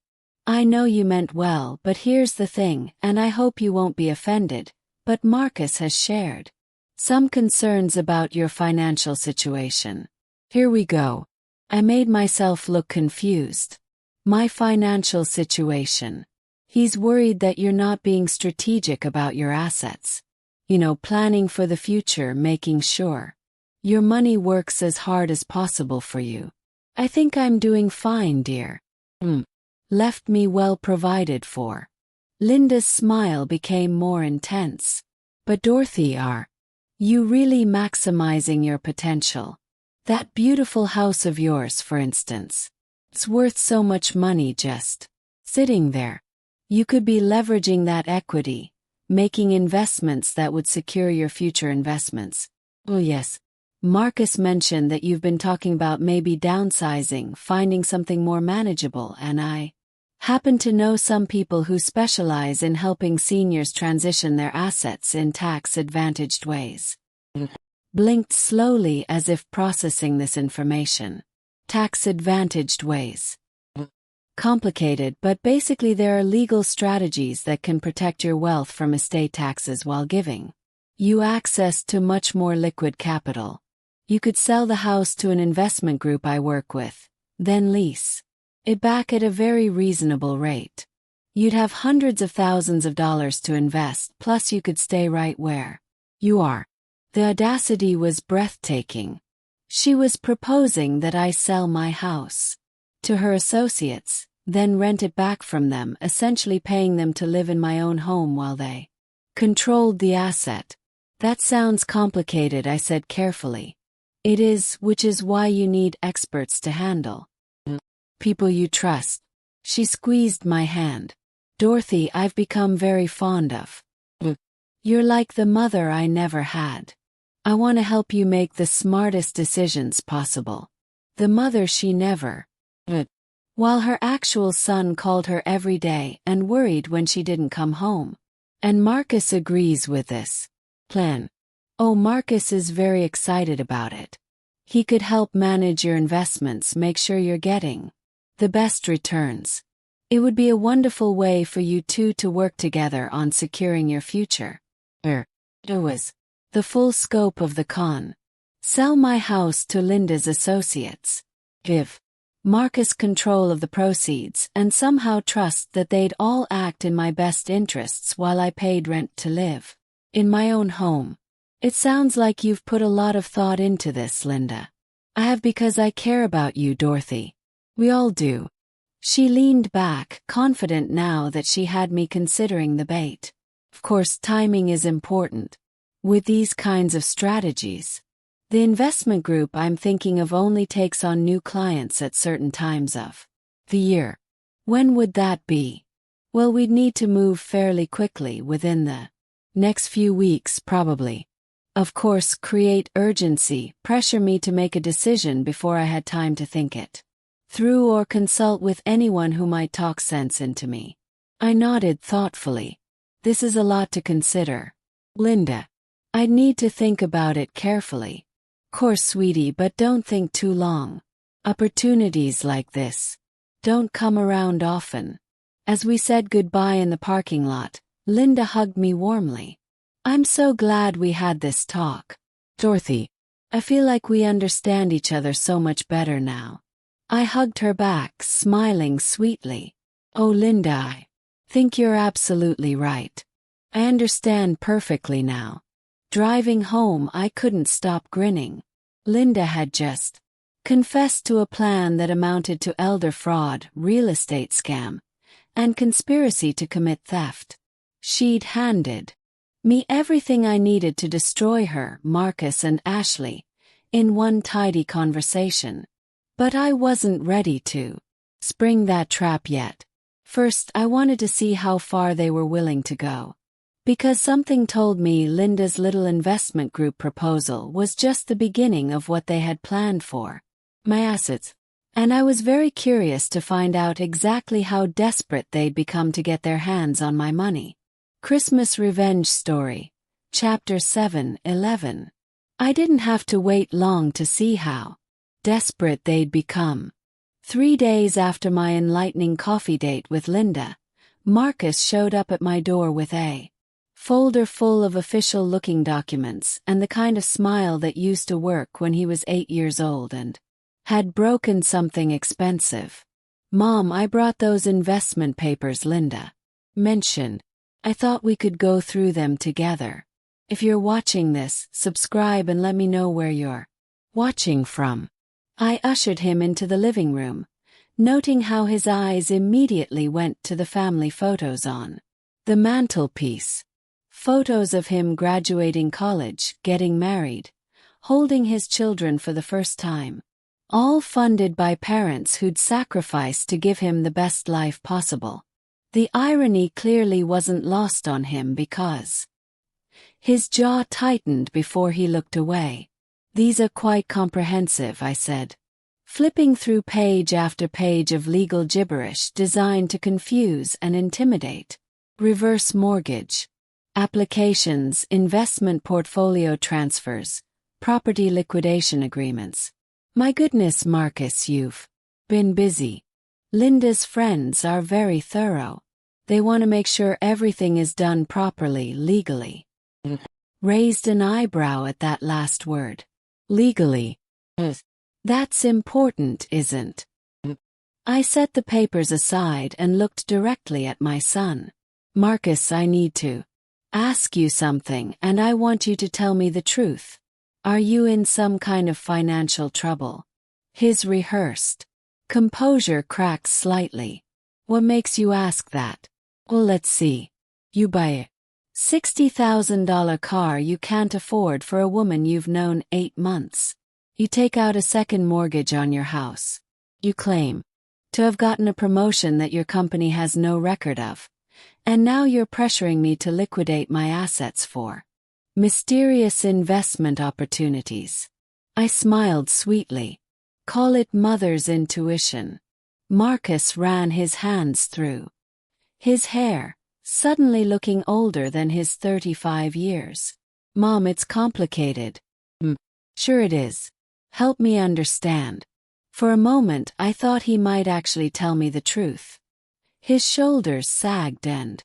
I know you meant well, but here's the thing, and I hope you won't be offended, but Marcus has shared some concerns about your financial situation." Here we go. I made myself look confused. "My financial situation?" "He's worried that you're not being strategic about your assets. You know, planning for the future, making sure your money works as hard as possible for you." "I think I'm doing fine, dear. Left me well provided for." Linda's smile became more intense. "But Dorothy, are you really maximizing your potential? That beautiful house of yours, for instance. It's worth so much money just sitting there. You could be leveraging that equity, making investments that would secure your future investments." "Oh yes. Marcus mentioned that you've been talking about maybe downsizing, finding something more manageable, and I happen to know some people who specialize in helping seniors transition their assets in tax-advantaged ways." Blinked slowly as if processing this information. Tax-advantaged ways. Complicated, but basically there are legal strategies that can protect your wealth from estate taxes while giving you access to much more liquid capital. You could sell the house to an investment group I work with, then lease it back at a very reasonable rate. You'd have hundreds of thousands of dollars to invest, plus you could stay right where you are. The audacity was breathtaking. She was proposing that I sell my house to her associates, then rent it back from them, essentially paying them to live in my own home while they controlled the asset. "That sounds complicated," I said carefully. "It is, which is why you need experts to handle people you trust." She squeezed my hand. "Dorothy, I've become very fond of you're like the mother I never had. I want to help you make the smartest decisions possible." The mother she never while her actual son called her every day and worried when she didn't come home. And Marcus agrees with this plan. Oh, Marcus is very excited about it. He could help manage your investments, make sure you're getting the best returns. It would be a wonderful way for you two to work together on securing your future. It was the full scope of the con. Sell my house to Linda's associates. Give Marcus control of the proceeds and somehow trust that they'd all act in my best interests while I paid rent to live in my own home. It sounds like you've put a lot of thought into this, Linda. I have, because I care about you, Dorothy. We all do. She leaned back, confident now that she had me considering the bait. Of course, timing is important with these kinds of strategies. The investment group I'm thinking of only takes on new clients at certain times of the year. When would that be? Well, we'd need to move fairly quickly, within the next few weeks probably. Of course, create urgency, pressure me to make a decision before I had time to think it through or consult with anyone who might talk sense into me. I nodded thoughtfully. This is a lot to consider, Linda. I'd need to think about it carefully. Course, sweetie, but don't think too long. Opportunities like this don't come around often. As we said goodbye in the parking lot, Linda hugged me warmly. I'm so glad we had this talk. Dorothy, I feel like we understand each other so much better now. I hugged her back, smiling sweetly. Oh, Linda, I think you're absolutely right. I understand perfectly now. Driving home, I couldn't stop grinning. Linda had just confessed to a plan that amounted to elder fraud, real estate scam, and conspiracy to commit theft. She'd handed me everything I needed to destroy her, Marcus and Ashley, in one tidy conversation. But I wasn't ready to spring that trap yet. First, I wanted to see how far they were willing to go. Because something told me Linda's little investment group proposal was just the beginning of what they had planned for my assets, and I was very curious to find out exactly how desperate they'd become to get their hands on my money. Christmas Revenge Story, Chapter 7-11. I didn't have to wait long to see how desperate they'd become. 3 days after my enlightening coffee date with Linda, Marcus showed up at my door with a folder full of official-looking documents and the kind of smile that used to work when he was 8 years old and had broken something expensive. Mom, I brought those investment papers Linda mentioned. I thought we could go through them together. If you're watching this, subscribe and let me know where you're watching from. I ushered him into the living room, noting how his eyes immediately went to the family photos on the mantelpiece. Photos of him graduating college, getting married, holding his children for the first time. All funded by parents who'd sacrificed to give him the best life possible. The irony clearly wasn't lost on him because his jaw tightened before he looked away. These are quite comprehensive, I said, flipping through page after page of legal gibberish designed to confuse and intimidate. Reverse mortgage applications, investment portfolio transfers, property liquidation agreements. My goodness, Marcus, you've been busy. Linda's friends are very thorough. They want to make sure everything is done properly, legally. Raised an eyebrow at that last word. Legally. That's important, isn't it? I set the papers aside and looked directly at my son. Marcus, I need to ask you something, and I want you to tell me the truth. Are you in some kind of financial trouble? His rehearsed composure cracked slightly. What makes you ask that? Well, let's see. You buy a $60,000 car you can't afford for a woman you've known 8 months. You take out a second mortgage on your house. You claim to have gotten a promotion that your company has no record of. And now you're pressuring me to liquidate my assets for mysterious investment opportunities. I smiled sweetly. Call it mother's intuition. Marcus ran his hands through his hair, suddenly looking older than his 35 years. Mom, it's complicated. Sure it is. Help me understand. For a moment I thought he might actually tell me the truth. His shoulders sagged and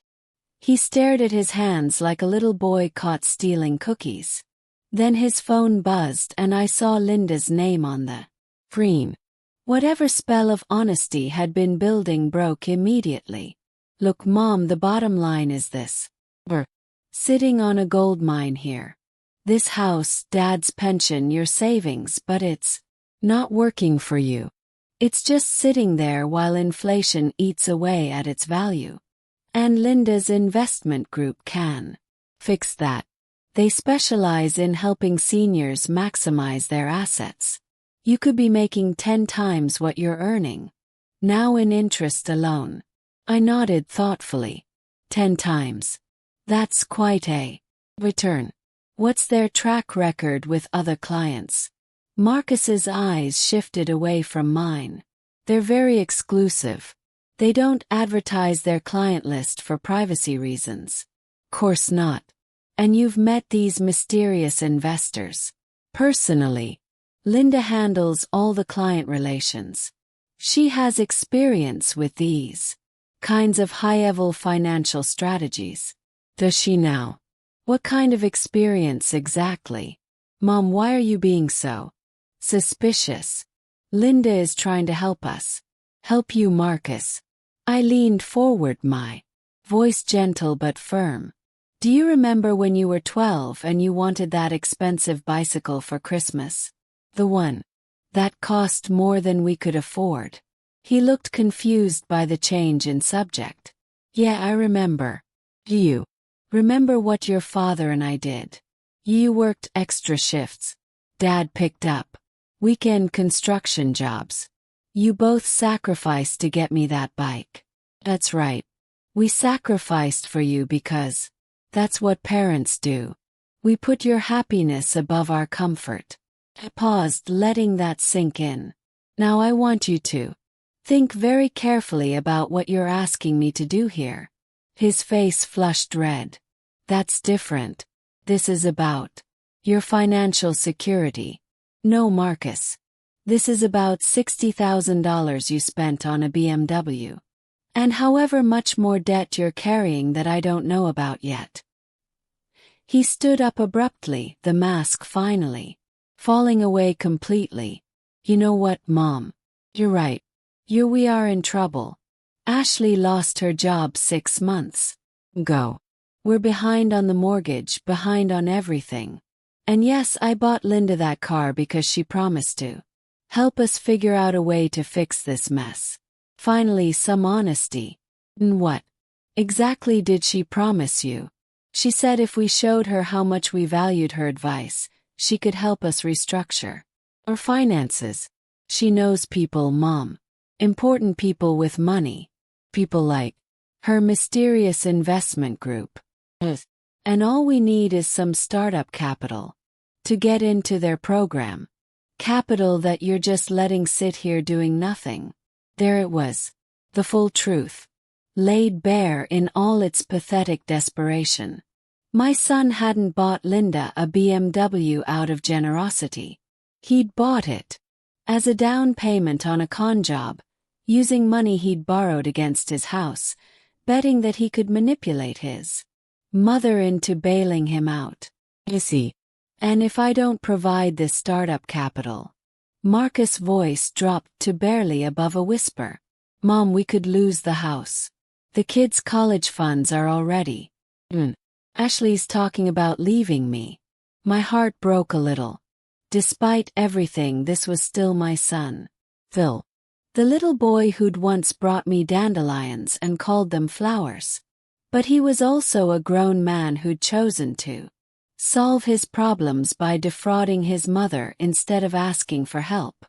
he stared at his hands like a little boy caught stealing cookies. Then his phone buzzed and I saw Linda's name on the screen. Whatever spell of honesty had been building broke immediately. Look, Mom, the bottom line is this. We're sitting on a gold mine here. This house, Dad's pension, your savings, but it's not working for you. It's just sitting there while inflation eats away at its value. And Linda's investment group can fix that. They specialize in helping seniors maximize their assets. You could be making 10 times what you're earning now in interest alone. I nodded thoughtfully. 10 times. That's quite a return. What's their track record with other clients? Marcus's eyes shifted away from mine. They're very exclusive. They don't advertise their client list for privacy reasons. Course not. And you've met these mysterious investors personally. Linda handles all the client relations. She has experience with these kinds of high-level financial strategies. Does she now? What kind of experience exactly? Mom, why are you being so suspicious? Linda is trying to help us. Help you, Marcus. I leaned forward, my voice gentle but firm. Do you remember when you were 12 and you wanted that expensive bicycle for Christmas? The one that cost more than we could afford. He looked confused by the change in subject. Yeah, I remember. Do you remember what your father and I did? You worked extra shifts. Dad picked up weekend construction jobs. You both sacrificed to get me that bike. That's right. We sacrificed for you because that's what parents do. We put your happiness above our comfort. I paused, letting that sink in. Now I want you to think very carefully about what you're asking me to do here. His face flushed red. That's different. This is about your financial security. No, Marcus. This is about $60,000 you spent on a BMW. And however much more debt you're carrying that I don't know about yet. He stood up abruptly, the mask finally falling away completely. You know what, Mom? You're right. We are in trouble. Ashley lost her job 6 months ago. We're behind on the mortgage, behind on everything. And yes, I bought Linda that car because she promised to help us figure out a way to fix this mess. Finally, some honesty. And what exactly did she promise you? She said if we showed her how much we valued her advice, she could help us restructure our finances. She knows people, Mom. Important people with money. People like her mysterious investment group. And all we need is some startup capital to get into their program. Capital that you're just letting sit here doing nothing. There it was. The full truth, laid bare in all its pathetic desperation. My son hadn't bought Linda a BMW out of generosity. He'd bought it as a down payment on a con job, using money he'd borrowed against his house, betting that he could manipulate his mother into bailing him out. You see, and if I don't provide this startup capital, Marcus' voice dropped to barely above a whisper. Mom, we could lose the house. The kids' college funds are already. Ashley's talking about leaving me. My heart broke a little. Despite everything, this was still my son. Phil. The little boy who'd once brought me dandelions and called them flowers. But he was also a grown man who'd chosen to solve his problems by defrauding his mother instead of asking for help.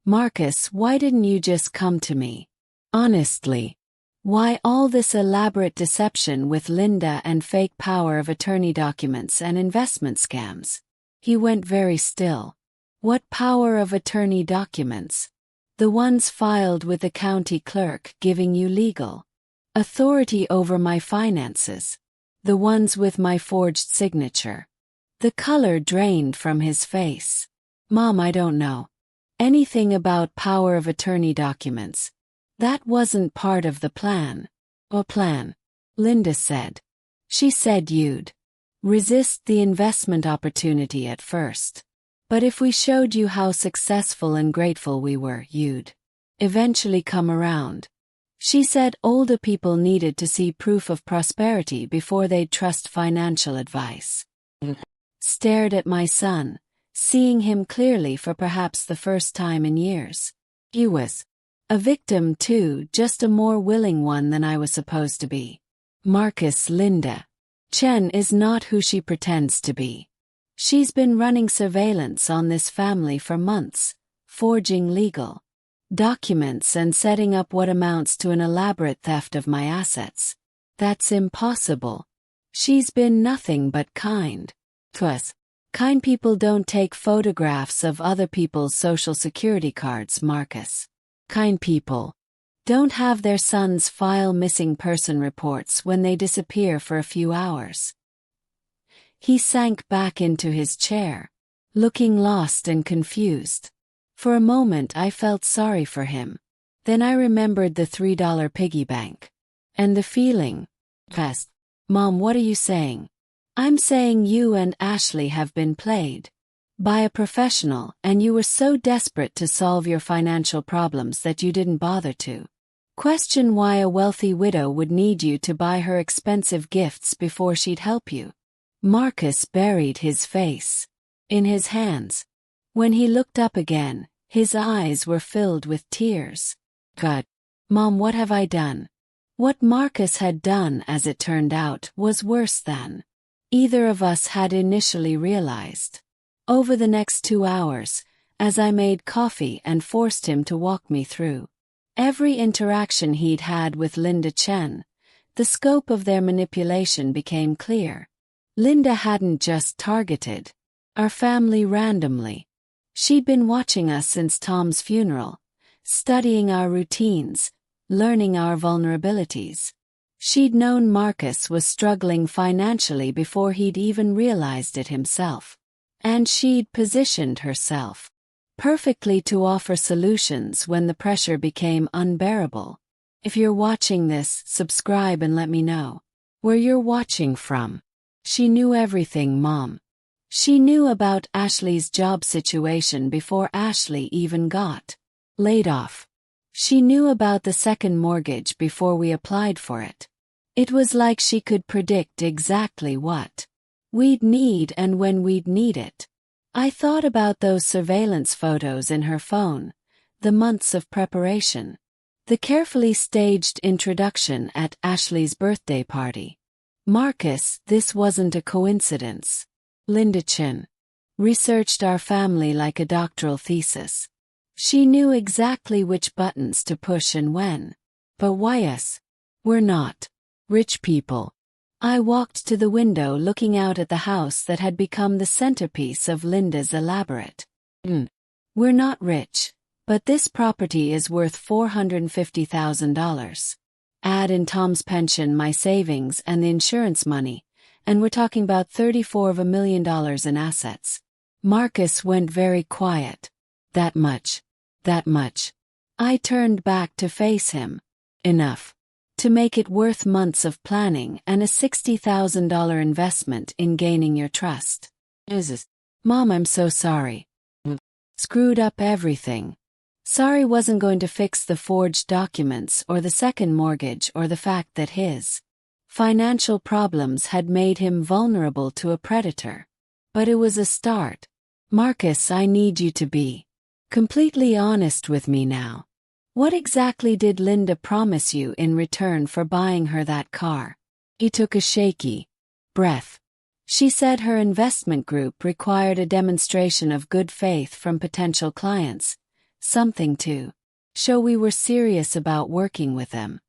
Marcus, why didn't you just come to me? Honestly. Why all this elaborate deception with Linda and fake power of attorney documents and investment scams? He went very still. What power of attorney documents? The ones filed with the county clerk giving you legal authority over my finances. The ones with my forged signature. The color drained from his face. Mom, I don't know anything about power of attorney documents. That wasn't part of the plan. Or plan, Linda said. She said you'd resist the investment opportunity at first. But if we showed you how successful and grateful we were, you'd eventually come around. She said older people needed to see proof of prosperity before they'd trust financial advice. Stared at my son, seeing him clearly for perhaps the first time in years. He was a victim too, just a more willing one than I was supposed to be. Marcus, Linda Chen is not who she pretends to be. She's been running surveillance on this family for months, forging legal documents and setting up what amounts to an elaborate theft of my assets. That's impossible. She's been nothing but kind. Plus, kind people don't take photographs of other people's social security cards, Marcus. Kind people don't have their sons file missing person reports when they disappear for a few hours. He sank back into his chair. looking lost and confused. For a moment I felt sorry for him. Then I remembered the $3 piggy bank. And the feeling. Yes. Mom, what are you saying? I'm saying you and Ashley have been played by a professional, and you were so desperate to solve your financial problems that you didn't bother to question why a wealthy widow would need you to buy her expensive gifts before she'd help you. Marcus buried his face in his hands. When he looked up again, his eyes were filled with tears. God, Mom, what have I done? What Marcus had done, as it turned out, was worse than either of us had initially realized. Over the next 2 hours, as I made coffee and forced him to walk me through every interaction he'd had with Linda Chen, the scope of their manipulation became clear. Linda hadn't just targeted our family randomly. She'd been watching us since Tom's funeral, studying our routines, learning our vulnerabilities. She'd known Marcus was struggling financially before he'd even realized it himself. And she'd positioned herself perfectly to offer solutions when the pressure became unbearable. If you're watching this, subscribe and let me know where you're watching from. She knew everything, Mom. She knew about Ashley's job situation before Ashley even got laid off. She knew about the second mortgage before we applied for it. It was like she could predict exactly what we'd need and when we'd need it. I thought about those surveillance photos in her phone, the months of preparation, the carefully staged introduction at Ashley's birthday party. Marcus, this wasn't a coincidence. Linda Chen researched our family like a doctoral thesis. She knew exactly which buttons to push and when. But why us? We're not rich people. I walked to the window looking out at the house that had become the centerpiece of Linda's elaborate. We're not rich, but this property is worth $450,000. Add in Tom's pension, my savings, and the insurance money, and we're talking about $34 million in assets. Marcus went very quiet. That much. I turned back to face him. Enough to make it worth months of planning and a $60,000 investment in gaining your trust. Mom, I'm so sorry. Screwed up everything. Sorry wasn't going to fix the forged documents or the second mortgage or the fact that his financial problems had made him vulnerable to a predator. But it was a start. Marcus, I need you to be completely honest with me now. What exactly did Linda promise you in return for buying her that car? He took a shaky breath. She said her investment group required a demonstration of good faith from potential clients, something to show we were serious about working with them.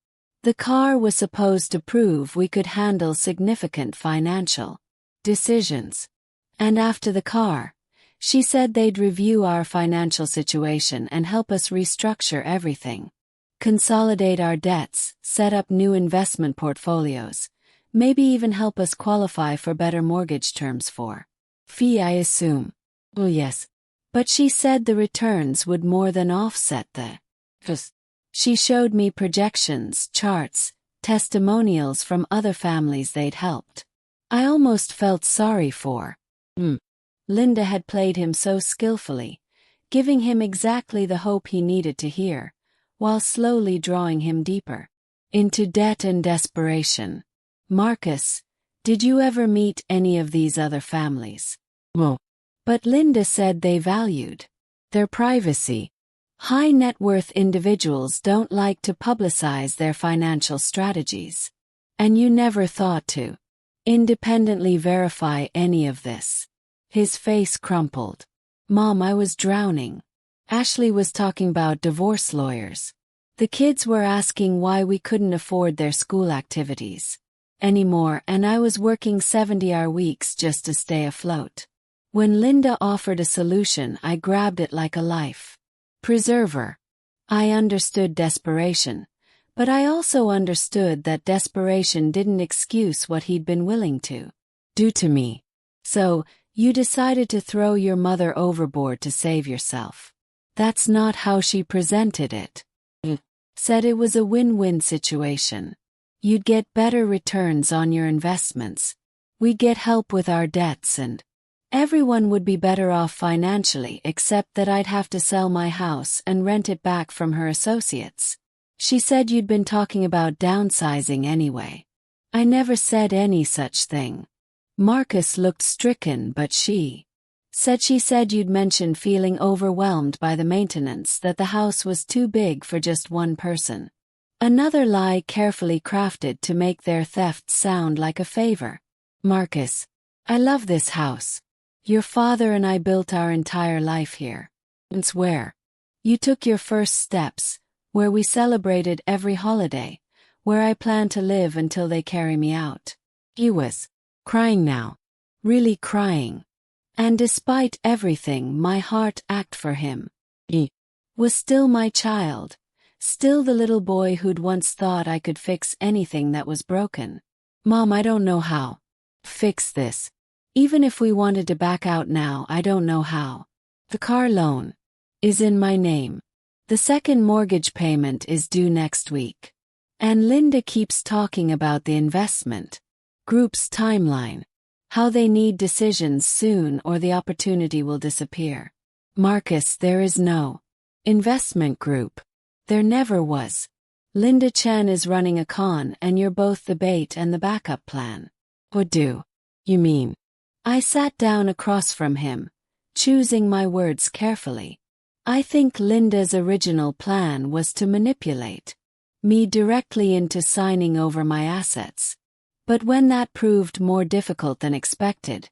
The car was supposed to prove we could handle significant financial decisions. And after the car, she said they'd review our financial situation and help us restructure everything. Consolidate our debts, set up new investment portfolios, maybe even help us qualify for better mortgage terms for fee, I assume. Oh yes. But she said the returns would more than offset the cost. She showed me projections, charts, testimonials from other families they'd helped. I almost felt sorry for Linda had played him so skillfully, giving him exactly the hope he needed to hear, while slowly drawing him deeper into debt and desperation. Marcus, did you ever meet any of these other families? Well, but Linda said they valued their privacy. High net worth individuals don't like to publicize their financial strategies. And you never thought to independently verify any of this. His face crumpled. Mom, I was drowning. Ashley was talking about divorce lawyers. The kids were asking why we couldn't afford their school activities anymore, and I was working 70-hour weeks just to stay afloat. When Linda offered a solution, I grabbed it like a life preserver. I understood desperation, but I also understood that desperation didn't excuse what he'd been willing to do to me. So, You decided to throw your mother overboard to save yourself. That's not how she presented it. Said it was a win-win situation. You'd get better returns on your investments. We'd get help with our debts and everyone would be better off financially except that I'd have to sell my house and rent it back from her associates. She said you'd been talking about downsizing anyway. I never said any such thing. Marcus looked stricken, but she said you'd mentioned feeling overwhelmed by the maintenance, that the house was too big for just one person. Another lie carefully crafted to make their theft sound like a favor. Marcus, I love this house. Your father and I built our entire life here. It's where you took your first steps, where we celebrated every holiday, where I plan to live until they carry me out. He was crying now, really crying. And despite everything my heart ached for him, he was still my child, still the little boy who'd once thought I could fix anything that was broken. Mom, I don't know how fix this. Even if we wanted to back out now, I don't know how. The car loan is in my name. The second mortgage payment is due next week. And Linda keeps talking about the investment group's timeline, how they need decisions soon or the opportunity will disappear. Marcus, there is no investment group. There never was. Linda Chen is running a con and you're both the bait and the backup plan. What do you mean? I sat down across from him, choosing my words carefully. I think Linda's original plan was to manipulate me directly into signing over my assets. But when that proved more difficult than expected,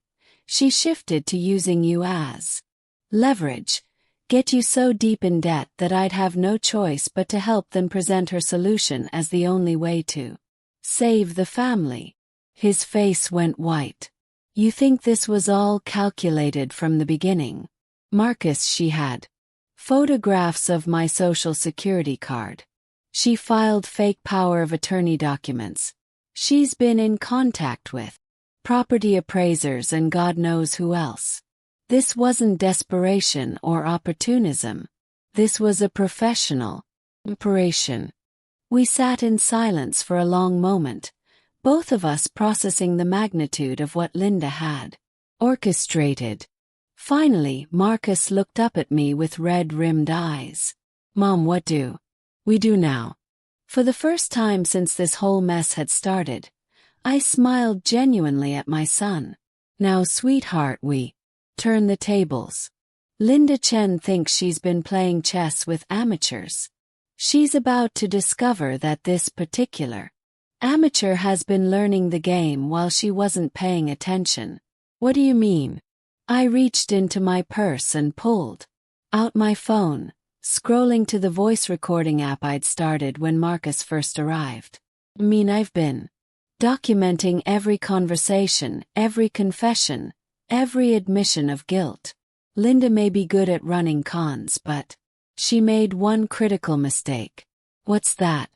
she shifted to using you as leverage, get you so deep in debt that I'd have no choice but to help them present her solution as the only way to save the family. His face went white. You think this was all calculated from the beginning? Marcus, she had photographs of my social security card. She filed fake power of attorney documents. She's been in contact with property appraisers and God knows who else. This wasn't desperation or opportunism. This was a professional operation. We sat in silence for a long moment, both of us processing the magnitude of what Linda had orchestrated. Finally, Marcus looked up at me with red-rimmed eyes. Mom, what do we do now? For the first time since this whole mess had started, I smiled genuinely at my son. Now, sweetheart, we turn the tables. Linda Chen thinks she's been playing chess with amateurs. She's about to discover that this particular amateur has been learning the game while she wasn't paying attention. What do you mean? I reached into my purse and pulled out my phone, scrolling to the voice recording app I'd started when Marcus first arrived. I've been documenting every conversation, every confession, every admission of guilt. Linda may be good at running cons, but she made one critical mistake. What's that?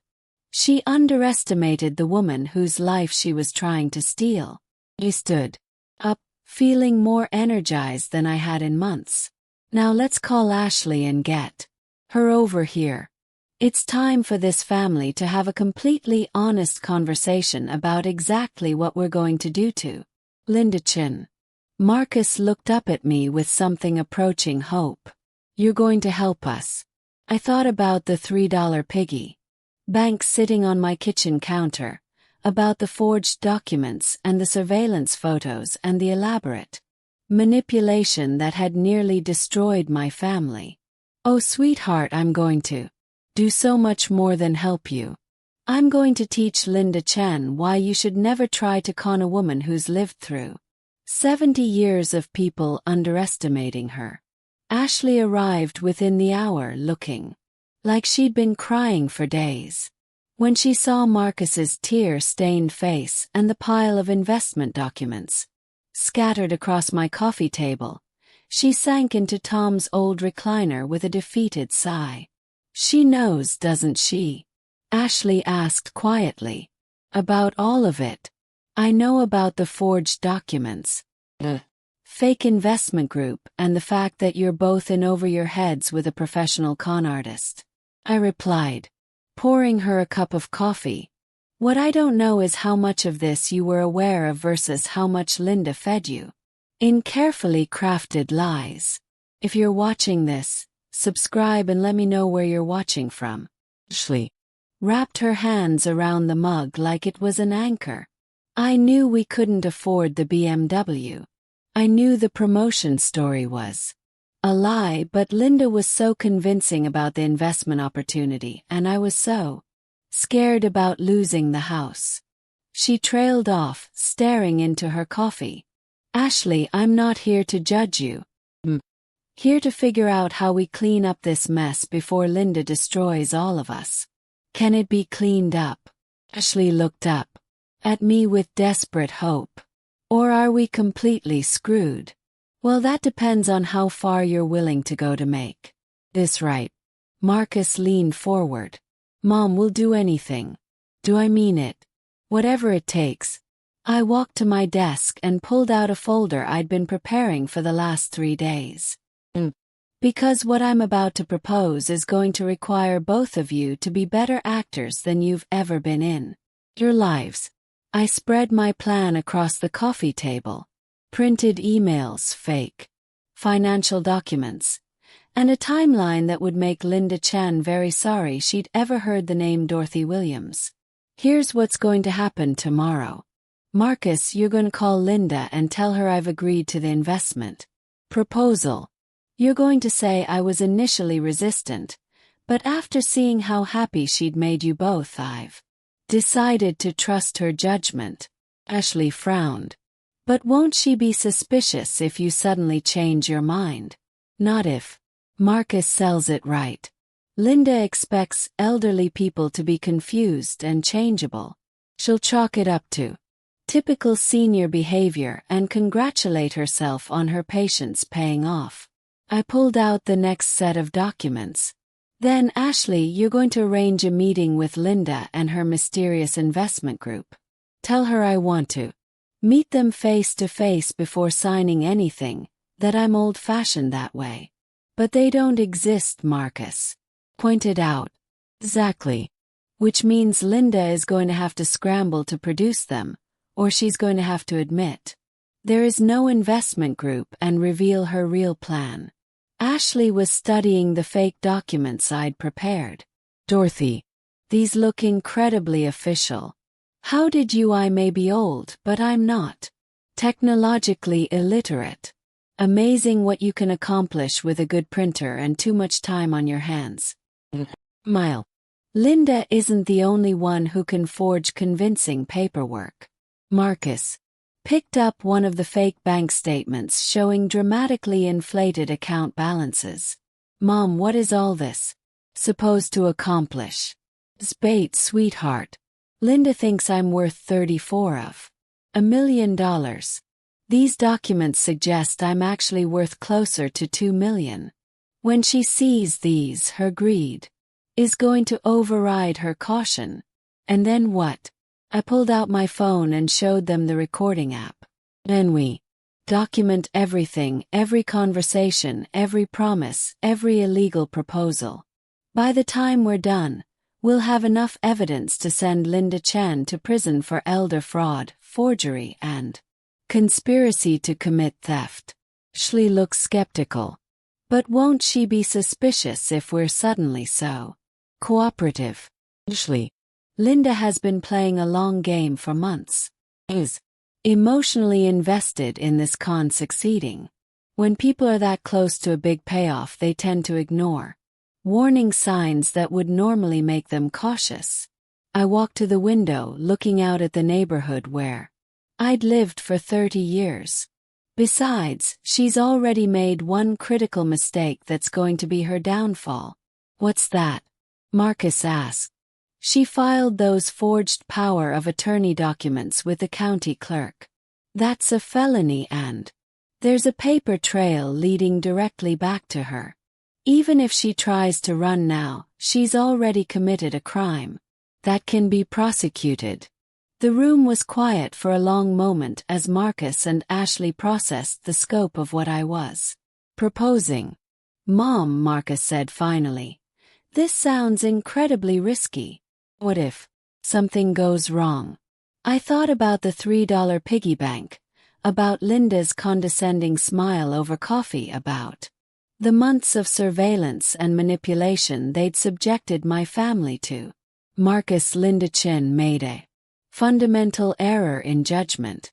She underestimated the woman whose life she was trying to steal. I stood up, feeling more energized than I had in months. Now let's call Ashley and get her over here. It's time for this family to have a completely honest conversation about exactly what we're going to do to Linda Chen. Marcus looked up at me with something approaching hope. You're going to help us. I thought about the $3 piggy bank sitting on my kitchen counter, about the forged documents and the surveillance photos and the elaborate manipulation that had nearly destroyed my family. Oh, sweetheart, I'm going to do so much more than help you. I'm going to teach Linda Chen why you should never try to con a woman who's lived through 70 years of people underestimating her. Ashley arrived within the hour looking like she'd been crying for days. When she saw Marcus's tear-stained face and the pile of investment documents scattered across my coffee table, she sank into Tom's old recliner with a defeated sigh. She knows, doesn't she? Ashley asked quietly. About all of it. I know about the forged documents. fake investment group, and the fact that you're both in over your heads with a professional con artist," I replied, pouring her a cup of coffee. "What I don't know is how much of this you were aware of versus how much Linda fed you in carefully crafted lies. If you're watching this, subscribe and let me know where you're watching from." Ashley wrapped her hands around the mug like it was an anchor. I knew we couldn't afford the BMW. I knew the promotion story was a lie, but Linda was so convincing about the investment opportunity, and I was so scared about losing the house. She trailed off, staring into her coffee. "Ashley, I'm not here to judge you. I'm here to figure out how we clean up this mess before Linda destroys all of us. Can it be cleaned up?" Ashley looked up at me with desperate hope. "Or are we completely screwed?" "Well, that depends on how far you're willing to go to make this right." Marcus leaned forward. "Mom, we'll do anything." "Do I mean it?" "Whatever it takes." I walked to my desk and pulled out a folder I'd been preparing for the last 3 days. Because what I'm about to propose is going to require both of you to be better actors than you've ever been in your lives. I spread my plan across the coffee table. Printed emails, fake financial documents, and a timeline that would make Linda Chan very sorry she'd ever heard the name Dorothy Williams. "Here's what's going to happen tomorrow. Marcus, you're going to call Linda and tell her I've agreed to the investment proposal. You're going to say I was initially resistant, but after seeing how happy she'd made you both, I've decided to trust her judgment." Ashley frowned. "But won't she be suspicious if you suddenly change your mind?" "Not if Marcus sells it right. Linda expects elderly people to be confused and changeable. She'll chalk it up to typical senior behavior and congratulate herself on her patience paying off." I pulled out the next set of documents. "Then, Ashley, you're going to arrange a meeting with Linda and her mysterious investment group. Tell her I want to meet them face to face before signing anything, that I'm old-fashioned that way." "But they don't exist," Marcus pointed out. "Exactly. Which means Linda is going to have to scramble to produce them, or she's going to have to admit there is no investment group and reveal her real plan." Ashley was studying the fake documents I'd prepared. "Dorothy, these look incredibly official. How did you? I may be old, but I'm not technologically illiterate. Amazing what you can accomplish with a good printer and too much time on your hands." Mile. "Linda isn't the only one who can forge convincing paperwork." Marcus picked up one of the fake bank statements showing dramatically inflated account balances. "Mom, what is all this supposed to accomplish?" "Bait, sweetheart. Linda thinks I'm worth 34 of $1 million. These documents suggest I'm actually worth closer to 2 million. When she sees these, her greed is going to override her caution. And then what?" I pulled out my phone and showed them the recording app. "Then we document everything, every conversation, every promise, every illegal proposal. By the time we're done, we'll have enough evidence to send Linda Chan to prison for elder fraud, forgery, and conspiracy to commit theft." Ashley looked skeptical. "But won't she be suspicious if we're suddenly so cooperative?" Ashley, "Linda has been playing a long game for months. Is emotionally invested in this con succeeding. When people are that close to a big payoff, they tend to ignore warning signs that would normally make them cautious." I walked to the window, looking out at the neighborhood where I'd lived for 30 years. Besides, she's already made one critical mistake that's going to be her downfall. "What's that?" Marcus asked. "She filed those forged power of attorney documents with the county clerk. That's a felony, and there's a paper trail leading directly back to her. Even if she tries to run now, she's already committed a crime that can be prosecuted. The room was quiet for a long moment as Marcus and Ashley processed the scope of what I was proposing. "Mom," Marcus said finally, "this sounds incredibly risky. What if something goes wrong?" I thought about the $3 piggy bank, about Linda's condescending smile over coffee, about the months of surveillance and manipulation they'd subjected my family to. Marcus' Linda Chin made a fundamental error in judgment.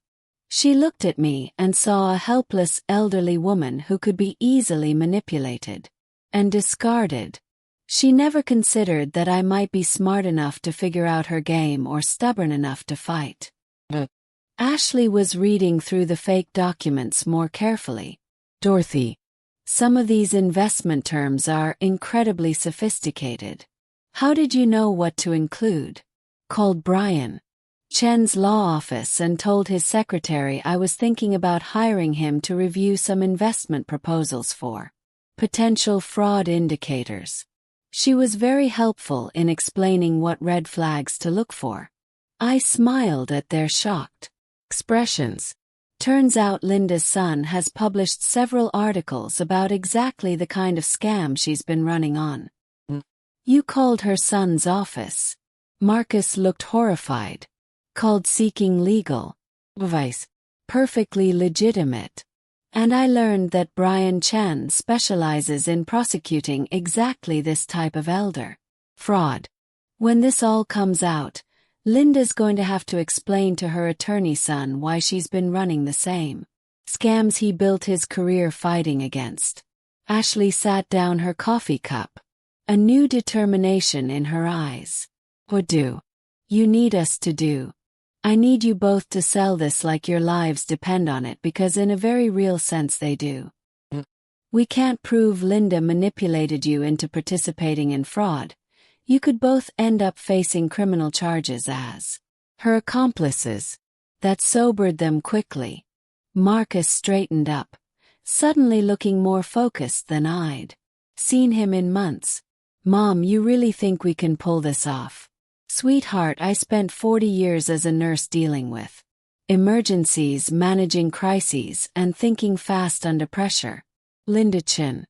She looked at me and saw a helpless elderly woman who could be easily manipulated and discarded. She never considered that I might be smart enough to figure out her game or stubborn enough to fight. Ashley was reading through the fake documents more carefully. "Dorothy, some of these investment terms are incredibly sophisticated. How did you know what to include?" "Called Brian Chen's law office and told his secretary I was thinking about hiring him to review some investment proposals for potential fraud indicators. She was very helpful in explaining what red flags to look for." I smiled at their shocked expressions. Turns out Linda's son has published several articles about exactly the kind of scam she's been running on. "You called her son's office?" Marcus looked horrified. "Called seeking legal advice. Perfectly legitimate. And I learned that Brian Chen specializes in prosecuting exactly this type of elder fraud. When this all comes out, Linda's going to have to explain to her attorney son why she's been running the same scams he built his career fighting against." Ashley sat down her coffee cup, a new determination in her eyes. "What do you need us to do?" "I need you both to sell this like your lives depend on it, because in a very real sense they do. We can't prove Linda manipulated you into participating in fraud. You could both end up facing criminal charges as her accomplices." That sobered them quickly. Marcus straightened up, suddenly looking more focused than I'd seen him in months. "Mom, you really think we can pull this off?" "Sweetheart, I spent 40 years as a nurse dealing with emergencies, managing crises, and thinking fast under pressure." Linda Chin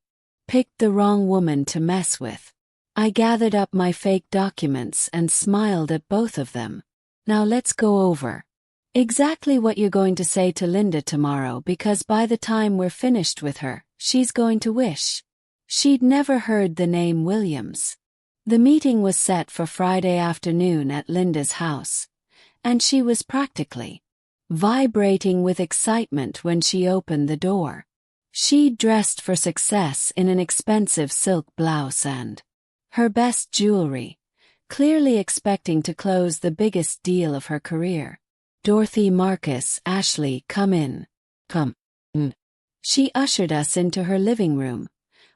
picked the wrong woman to mess with. I gathered up my fake documents and smiled at both of them. "Now let's go over exactly what you're going to say to Linda tomorrow, because by the time we're finished with her, she's going to wish she'd never heard the name Williams." The meeting was set for Friday afternoon at Linda's house, and she was practically vibrating with excitement when she opened the door. She'd dressed for success in an expensive silk blouse and her best jewelry, clearly expecting to close the biggest deal of her career. "Dorothy, Marcus, Ashley, come in. Come in." She ushered us into her living room,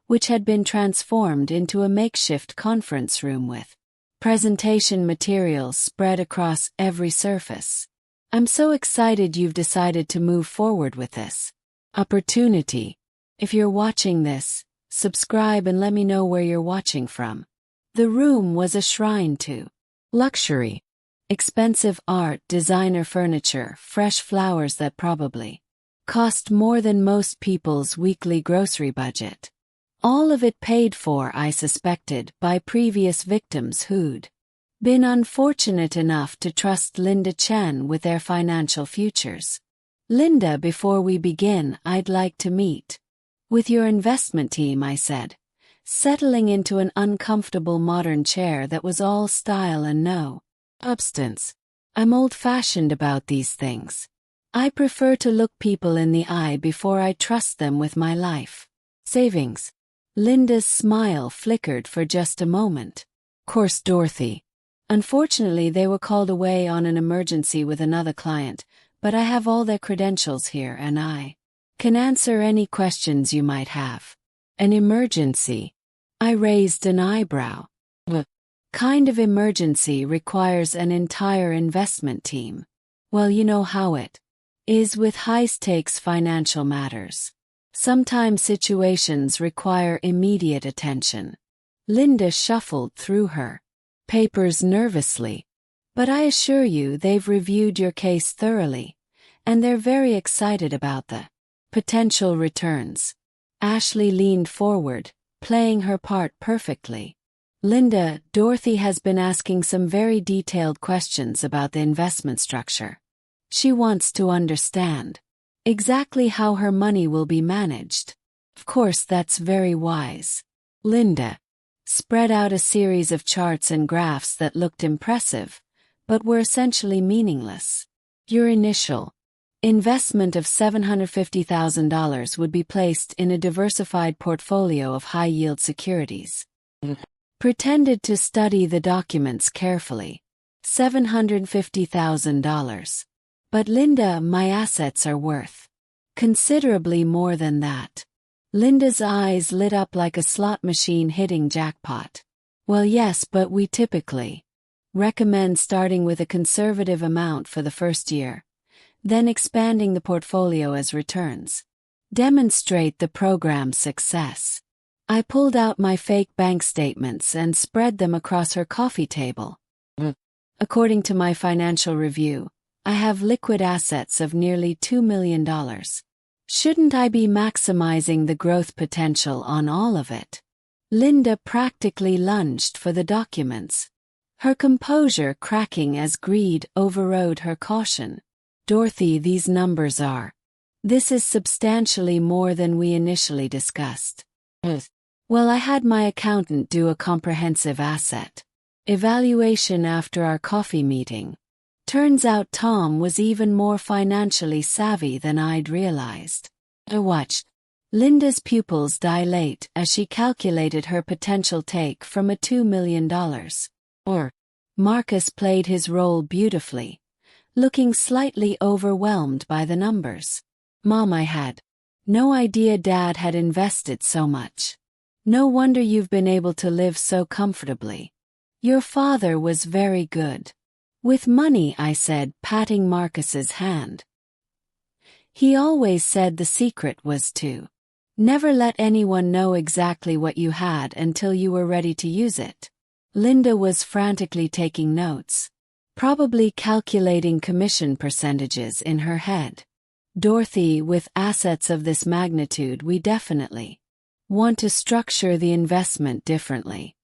which had been transformed into a makeshift conference room with presentation materials spread across every surface. "I'm so excited you've decided to move forward with this opportunity. If you're watching this, subscribe and let me know where you're watching from." The room was a shrine to luxury. Expensive art, designer furniture, fresh flowers that probably cost more than most people's weekly grocery budget. All of it paid for, I suspected, by previous victims who'd been unfortunate enough to trust Linda Chen with their financial futures. "Linda, before we begin, I'd like to meet with your investment team," I said, settling into an uncomfortable modern chair that was all style and no substance. I'm old-fashioned about these things. I prefer to look people in the eye before I trust them with my life savings. Linda's smile flickered for just a moment. "Course, Dorothy. Unfortunately, they were called away on an emergency with another client, but I have all their credentials here and I can answer any questions you might have." "An emergency?" I raised an eyebrow. "What kind of emergency requires an entire investment team?" "Well, you know how it is with high-stakes financial matters. Sometimes situations require immediate attention." Linda shuffled through her papers nervously. But I assure you they've reviewed your case thoroughly, and they're very excited about the potential returns. Ashley leaned forward, playing her part perfectly. Linda, Dorothy has been asking some very detailed questions about the investment structure. She wants to understand exactly how her money will be managed. Of course, that's very wise. Linda spread out a series of charts and graphs that looked impressive, but were essentially meaningless. Your initial investment of $750,000 would be placed in a diversified portfolio of high-yield securities. Pretended to study the documents carefully. $750,000. But Linda, my assets are worth considerably more than that. Linda's eyes lit up like a slot machine hitting jackpot. Well, yes, but we typically recommend starting with a conservative amount for the first year, then expanding the portfolio as returns demonstrate the program's success. I pulled out my fake bank statements and spread them across her coffee table. According to my financial review, I have liquid assets of nearly $2 million. Shouldn't I be maximizing the growth potential on all of it? Linda practically lunged for the documents, her composure cracking as greed overrode her caution. Dorothy, these numbers are. This is substantially more than we initially discussed. Well, I had my accountant do a comprehensive asset evaluation after our coffee meeting. Turns out Tom was even more financially savvy than I'd realized. I watched Linda's pupils dilate as she calculated her potential take from a $2 million. Marcus played his role beautifully, looking slightly overwhelmed by the numbers. Mom, I had no idea Dad had invested so much. No wonder you've been able to live so comfortably. Your father was very good with money, I said, patting Marcus's hand. He always said the secret was to never let anyone know exactly what you had until you were ready to use it. Linda was frantically taking notes, probably calculating commission percentages in her head. Dorothy, with assets of this magnitude, we definitely want to structure the investment differently.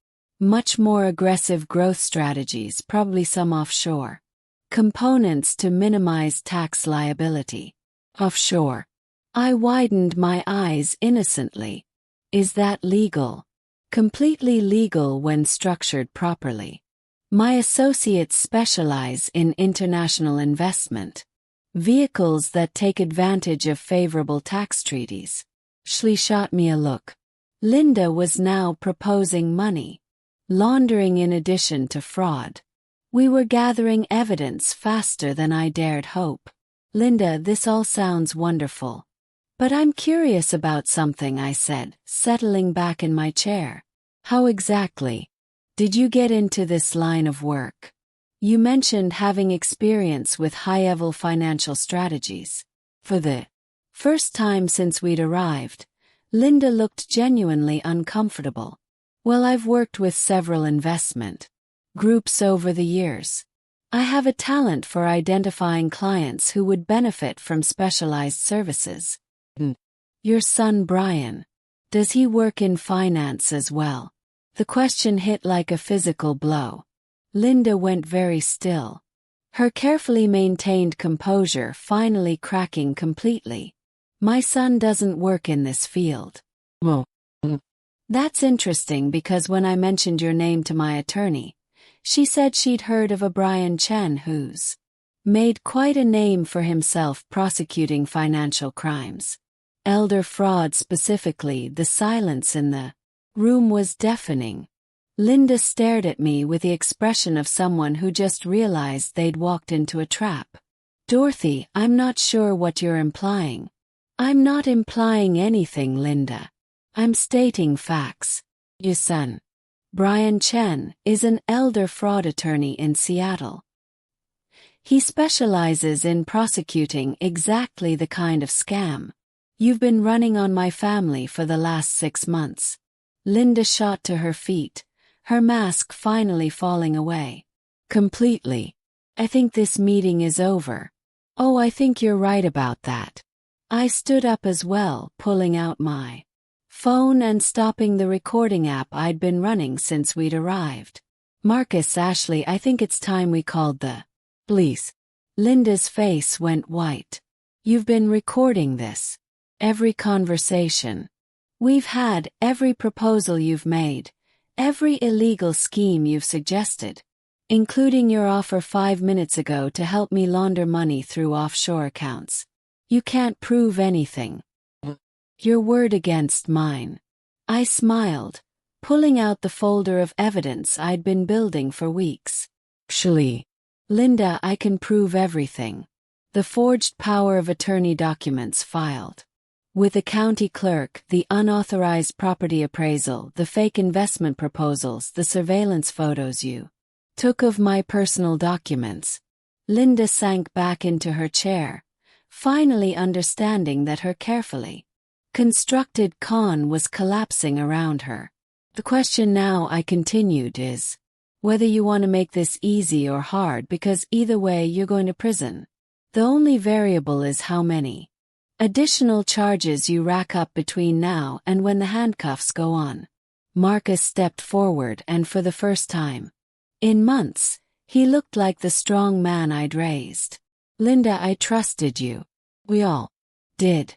Much more aggressive growth strategies, probably some offshore components to minimize tax liability. Offshore. I widened my eyes innocently. Is that legal? Completely legal when structured properly. My associates specialize in international investment vehicles that take advantage of favorable tax treaties. She shot me a look. Linda was now proposing money laundering in addition to fraud. We were gathering evidence faster than I dared hope. Linda, this all sounds wonderful. But I'm curious about something, I said, settling back in my chair. How exactly did you get into this line of work? You mentioned having experience with high-level financial strategies. For the first time since we'd arrived, Linda looked genuinely uncomfortable. Well, I've worked with several investment groups over the years. I have a talent for identifying clients who would benefit from specialized services. Your son Brian, does he work in finance as well? The question hit like a physical blow. Linda went very still, her carefully maintained composure finally cracking completely. My son doesn't work in this field. Well, that's interesting because when I mentioned your name to my attorney, she said she'd heard of a Brian Chen who's made quite a name for himself prosecuting financial crimes. Elder fraud specifically. The silence in the room was deafening. Linda stared at me with the expression of someone who just realized they'd walked into a trap. Dorothy, I'm not sure what you're implying. I'm not implying anything, Linda. I'm stating facts. Your son, Brian Chen, is an elder fraud attorney in Seattle. He specializes in prosecuting exactly the kind of scam you've been running on my family for the last 6 months. Linda shot to her feet, her mask finally falling away. Completely. I think this meeting is over. Oh, I think you're right about that. I stood up as well, pulling out my phone and stopping the recording app I'd been running since we'd arrived. Marcus, Ashley, I think it's time we called the police. Linda's face went white. You've been recording this. Every conversation we've had, every proposal you've made, every illegal scheme you've suggested, including your offer 5 minutes ago to help me launder money through offshore accounts. You can't prove anything. Your word against mine. I smiled, pulling out the folder of evidence I'd been building for weeks. Actually, Linda, I can prove everything. The forged power of attorney documents filed with the county clerk, the unauthorized property appraisal, the fake investment proposals, the surveillance photos you took of my personal documents. Linda sank back into her chair, finally understanding that her carefully constructed con was collapsing around her. The question now, I continued, is whether you want to make this easy or hard, because either way you're going to prison. The only variable is how many additional charges you rack up between now and when the handcuffs go on. Marcus stepped forward, and for the first time in months, he looked like the strong man I'd raised. Linda, I trusted you. We all did.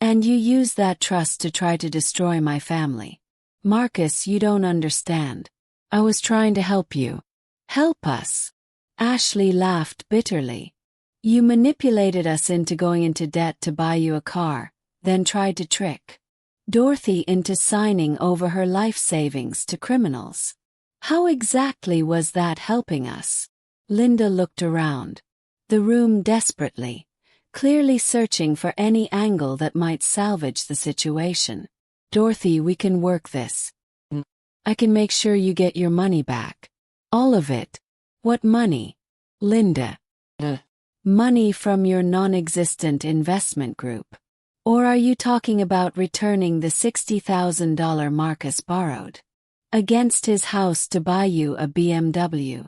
And you used that trust to try to destroy my family. Marcus, you don't understand. I was trying to help you. Help us. Ashley laughed bitterly. You manipulated us into going into debt to buy you a car, then tried to trick Dorothy into signing over her life savings to criminals. How exactly was that helping us? Linda looked around the room desperately, clearly searching for any angle that might salvage the situation. Dorothy, we can work this. I can make sure you get your money back. All of it. What money? Linda. Money from your non-existent investment group. Or are you talking about returning the $60,000 Marcus borrowed against his house to buy you a BMW?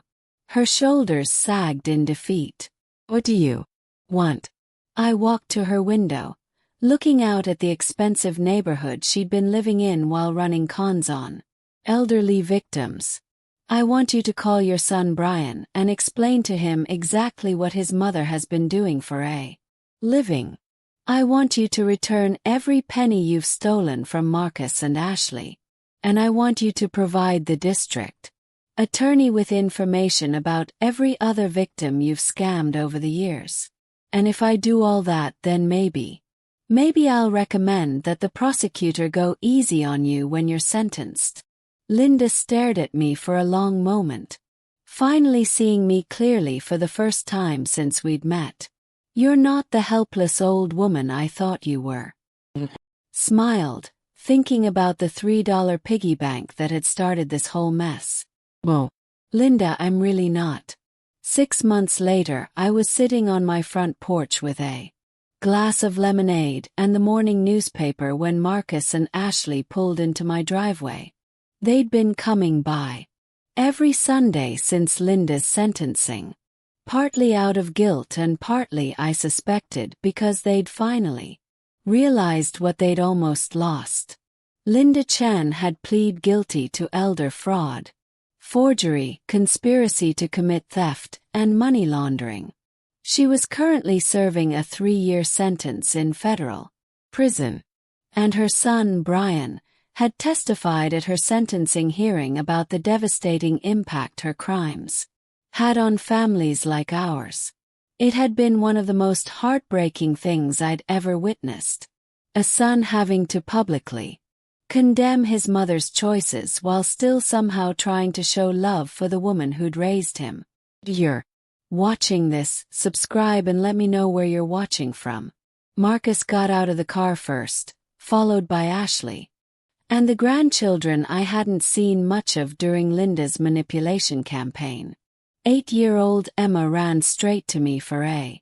Her shoulders sagged in defeat. What do you want? I walked to her window, looking out at the expensive neighborhood she'd been living in while running cons on elderly victims. I want you to call your son Brian and explain to him exactly what his mother has been doing for a living. I want you to return every penny you've stolen from Marcus and Ashley. And I want you to provide the district attorney with information about every other victim you've scammed over the years. And if I do all that, then maybe I'll recommend that the prosecutor go easy on you when you're sentenced. Linda stared at me for a long moment, finally seeing me clearly for the first time since we'd met. You're not the helpless old woman I thought you were. Smiled, thinking about the $3 piggy bank that had started this whole mess. Well, Linda, I'm really not. 6 months later, I was sitting on my front porch with a glass of lemonade and the morning newspaper when Marcus and Ashley pulled into my driveway. They'd been coming by every Sunday since Linda's sentencing, partly out of guilt and partly, I suspected, because they'd finally realized what they'd almost lost. Linda Chen had pleaded guilty to elder fraud, forgery, conspiracy to commit theft, and money laundering. She was currently serving a 3-year sentence in federal prison, and her son, Brian, had testified at her sentencing hearing about the devastating impact her crimes had on families like ours. It had been one of the most heartbreaking things I'd ever witnessed. A son having to publicly condemn his mother's choices while still somehow trying to show love for the woman who'd raised him. You're watching this, subscribe and let me know where you're watching from. Marcus got out of the car first, followed by Ashley and the grandchildren I hadn't seen much of during Linda's manipulation campaign. 8-year-old Emma ran straight to me for a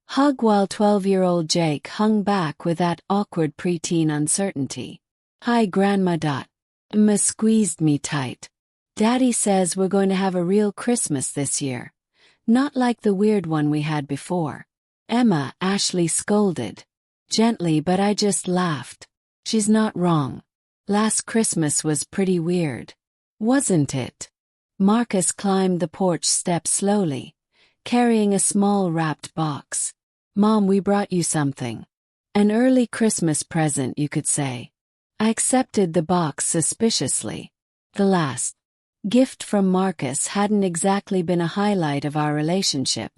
hug while 12-year-old Jake hung back with that awkward preteen uncertainty. Hi Grandma. Emma squeezed me tight. Daddy says we're going to have a real Christmas this year. Not like the weird one we had before. Emma, Ashley scolded. Gently, but I just laughed. She's not wrong. Last Christmas was pretty weird. Wasn't it? Marcus climbed the porch steps slowly, carrying a small wrapped box. Mom, we brought you something. An early Christmas present, you could say. I accepted the box suspiciously. The last gift from Marcus hadn't exactly been a highlight of our relationship,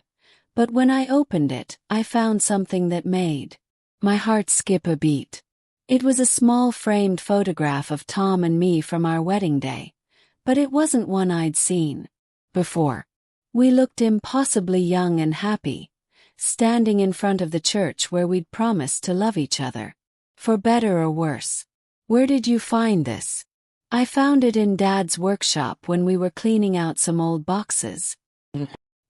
but when I opened it, I found something that made my heart skip a beat. It was a small framed photograph of Tom and me from our wedding day, but it wasn't one I'd seen before. We looked impossibly young and happy, standing in front of the church where we'd promised to love each other, for better or worse. Where did you find this? I found it in Dad's workshop when we were cleaning out some old boxes.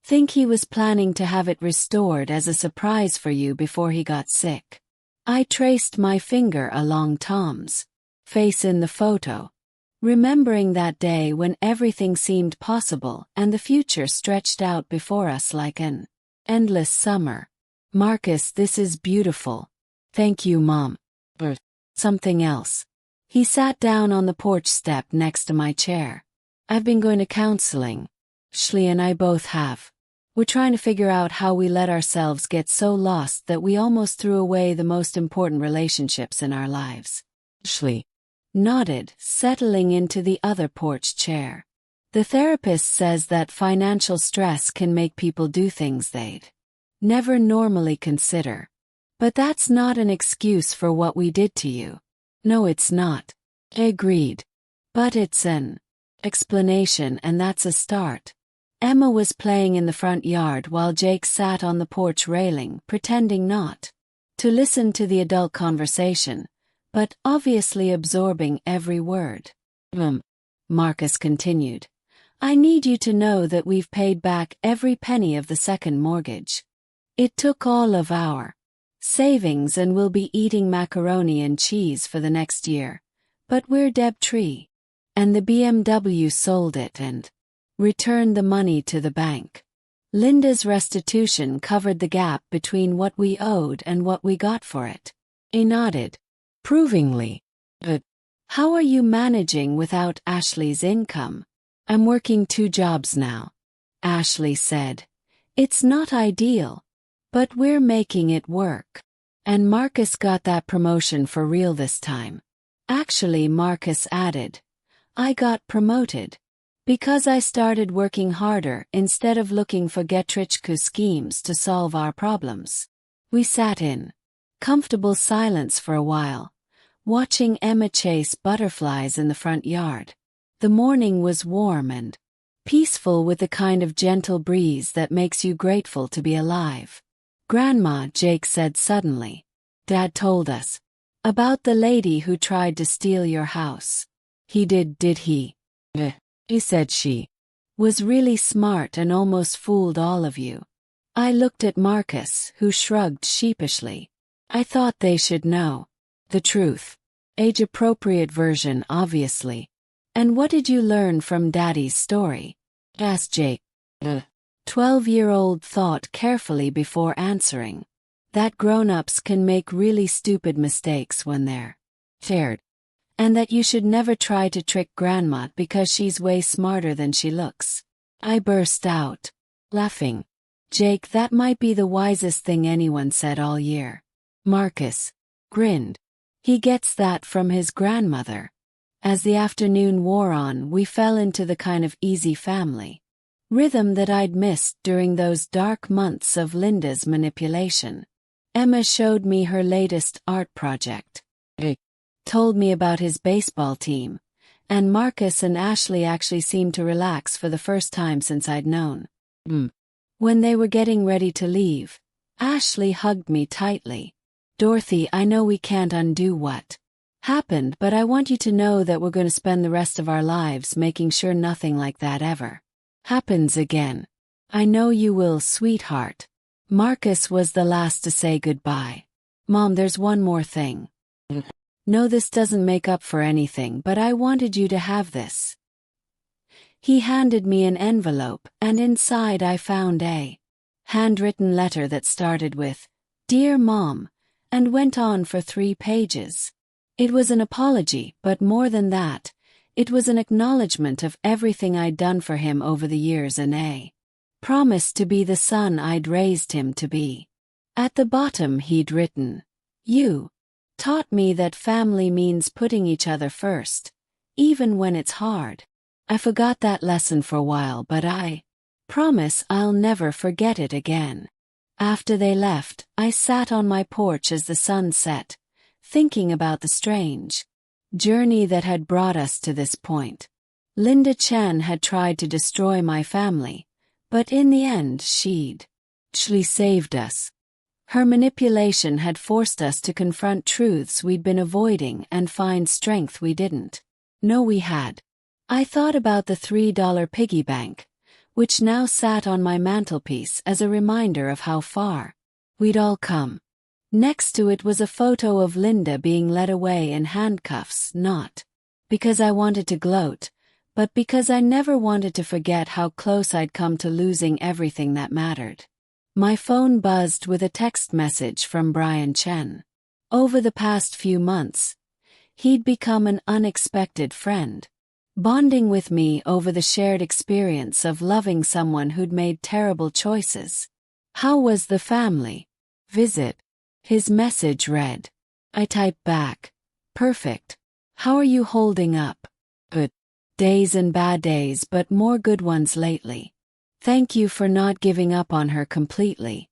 Think he was planning to have it restored as a surprise for you before he got sick. I traced my finger along Tom's face in the photo, remembering that day when everything seemed possible and the future stretched out before us like an endless summer. Marcus, this is beautiful. Thank you, Mom. Something else. He sat down on the porch step next to my chair. I've been going to counseling. Ashley and I both have. We're trying to figure out how we let ourselves get so lost that we almost threw away the most important relationships in our lives. Ashley nodded, settling into the other porch chair. The therapist says that financial stress can make people do things they'd never normally consider. But that's not an excuse for what we did to you. No, it's not. Agreed. But it's an explanation, and that's a start. Emma was playing in the front yard while Jake sat on the porch railing, pretending not to listen to the adult conversation, but obviously absorbing every word. Marcus continued. I need you to know that we've paid back every penny of the second mortgage. It took all of our savings and we'll be eating macaroni and cheese for the next year, but we're debt-free. And the BMW sold it and returned the money to the bank. Linda's restitution covered the gap between what we owed and what we got for it. He nodded, provingly. But how are you managing without Ashley's income? I'm working 2 jobs now, Ashley said. It's not ideal, but we're making it work. And Marcus got that promotion for real this time. Actually, Marcus added, I got promoted because I started working harder instead of looking for get-rich-quick schemes to solve our problems. We sat in comfortable silence for a while, watching Emma chase butterflies in the front yard. The morning was warm and peaceful with the kind of gentle breeze that makes you grateful to be alive. Grandma, Jake said suddenly. Dad told us about the lady who tried to steal your house. He did he? He said she was really smart and almost fooled all of you. I looked at Marcus, who shrugged sheepishly. I thought they should know the truth. Age-appropriate version, obviously. And what did you learn from Daddy's story? Asked Jake. 12-year-old thought carefully before answering. That grown-ups can make really stupid mistakes when they're scared. And that you should never try to trick Grandma because she's way smarter than she looks. I burst out, laughing. Jake, that might be the wisest thing anyone said all year. Marcus grinned. He gets that from his grandmother. As the afternoon wore on, we fell into the kind of easy family rhythm that I'd missed during those dark months of Linda's manipulation. Emma showed me her latest art project. Told me about his baseball team, and Marcus and Ashley actually seemed to relax for the first time since I'd known. When they were getting ready to leave, Ashley hugged me tightly. Dorothy, I know we can't undo what happened, but I want you to know that we're going to spend the rest of our lives making sure nothing like that ever happens again. I know you will, sweetheart. Marcus was the last to say goodbye. Mom, there's one more thing. No, this doesn't make up for anything, but I wanted you to have this. He handed me an envelope, and inside I found a handwritten letter that started with, "Dear Mom," and went on for 3 pages. It was an apology, but more than that, it was an acknowledgement of everything I'd done for him over the years and a promise to be the son I'd raised him to be. At the bottom he'd written, "You taught me that family means putting each other first, even when it's hard." I forgot that lesson for a while, but I promise I'll never forget it again. After they left, I sat on my porch as the sun set, thinking about the strange journey that had brought us to this point. Linda Chen had tried to destroy my family, but in the end she'd actually saved us. Her manipulation had forced us to confront truths we'd been avoiding and find strength we didn't know we had. I thought about the $3 piggy bank, which now sat on my mantelpiece as a reminder of how far we'd all come. Next to it was a photo of Linda being led away in handcuffs, not because I wanted to gloat, but because I never wanted to forget how close I'd come to losing everything that mattered. My phone buzzed with a text message from Brian Chen. Over the past few months, he'd become an unexpected friend, bonding with me over the shared experience of loving someone who'd made terrible choices. "How was the family visit?" his message read. I typed back, "Perfect. How are you holding up?" "Good. Days and bad days, but more good ones lately. Thank you for not giving up on her completely.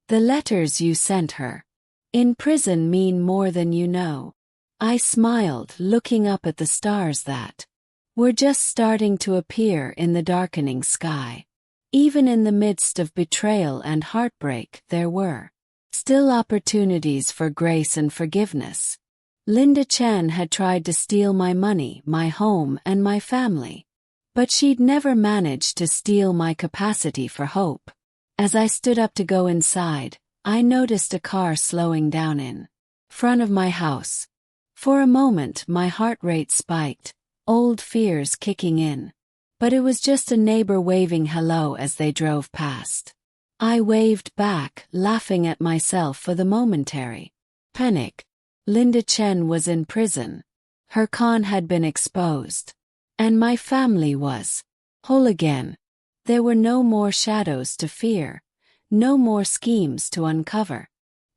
The letters you sent her in prison mean more than you know." I smiled, looking up at the stars that were just starting to appear in the darkening sky. Even in the midst of betrayal and heartbreak, there were still opportunities for grace and forgiveness. Linda Chen had tried to steal my money, my home, and my family. But she'd never managed to steal my capacity for hope. As I stood up to go inside, I noticed a car slowing down in front of my house. For a moment my heart rate spiked, old fears kicking in. But it was just a neighbor waving hello as they drove past. I waved back, laughing at myself for the momentary panic. Linda Chen was in prison. Her con had been exposed. And my family was whole again. There were no more shadows to fear, no more schemes to uncover.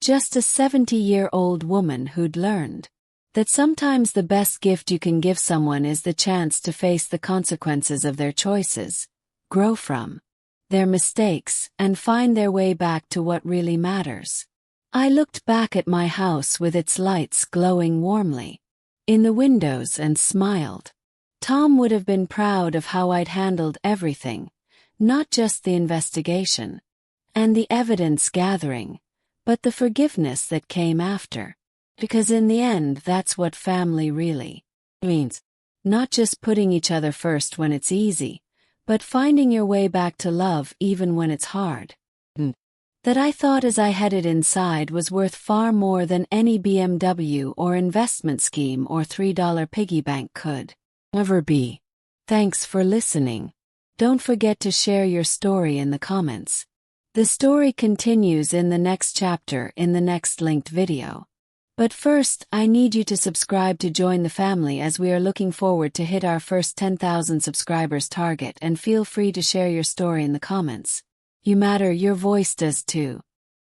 Just a 70-year-old woman who'd learned that sometimes the best gift you can give someone is the chance to face the consequences of their choices, grow from their mistakes, and find their way back to what really matters. I looked back at my house with its lights glowing warmly in the windows and smiled. Tom would have been proud of how I'd handled everything, not just the investigation and the evidence gathering, but the forgiveness that came after. Because in the end, that's what family really means. Not just putting each other first when it's easy, but finding your way back to love even when it's hard. That I thought as I headed inside was worth far more than any BMW or investment scheme or $3 piggy bank could ever be. Thanks for listening. Don't forget to share your story in the comments. The story continues in the next chapter in the next linked video. But first, I need you to subscribe to join the family as we are looking forward to hit our first 10,000 subscribers target, and feel free to share your story in the comments. You matter, your voice does too.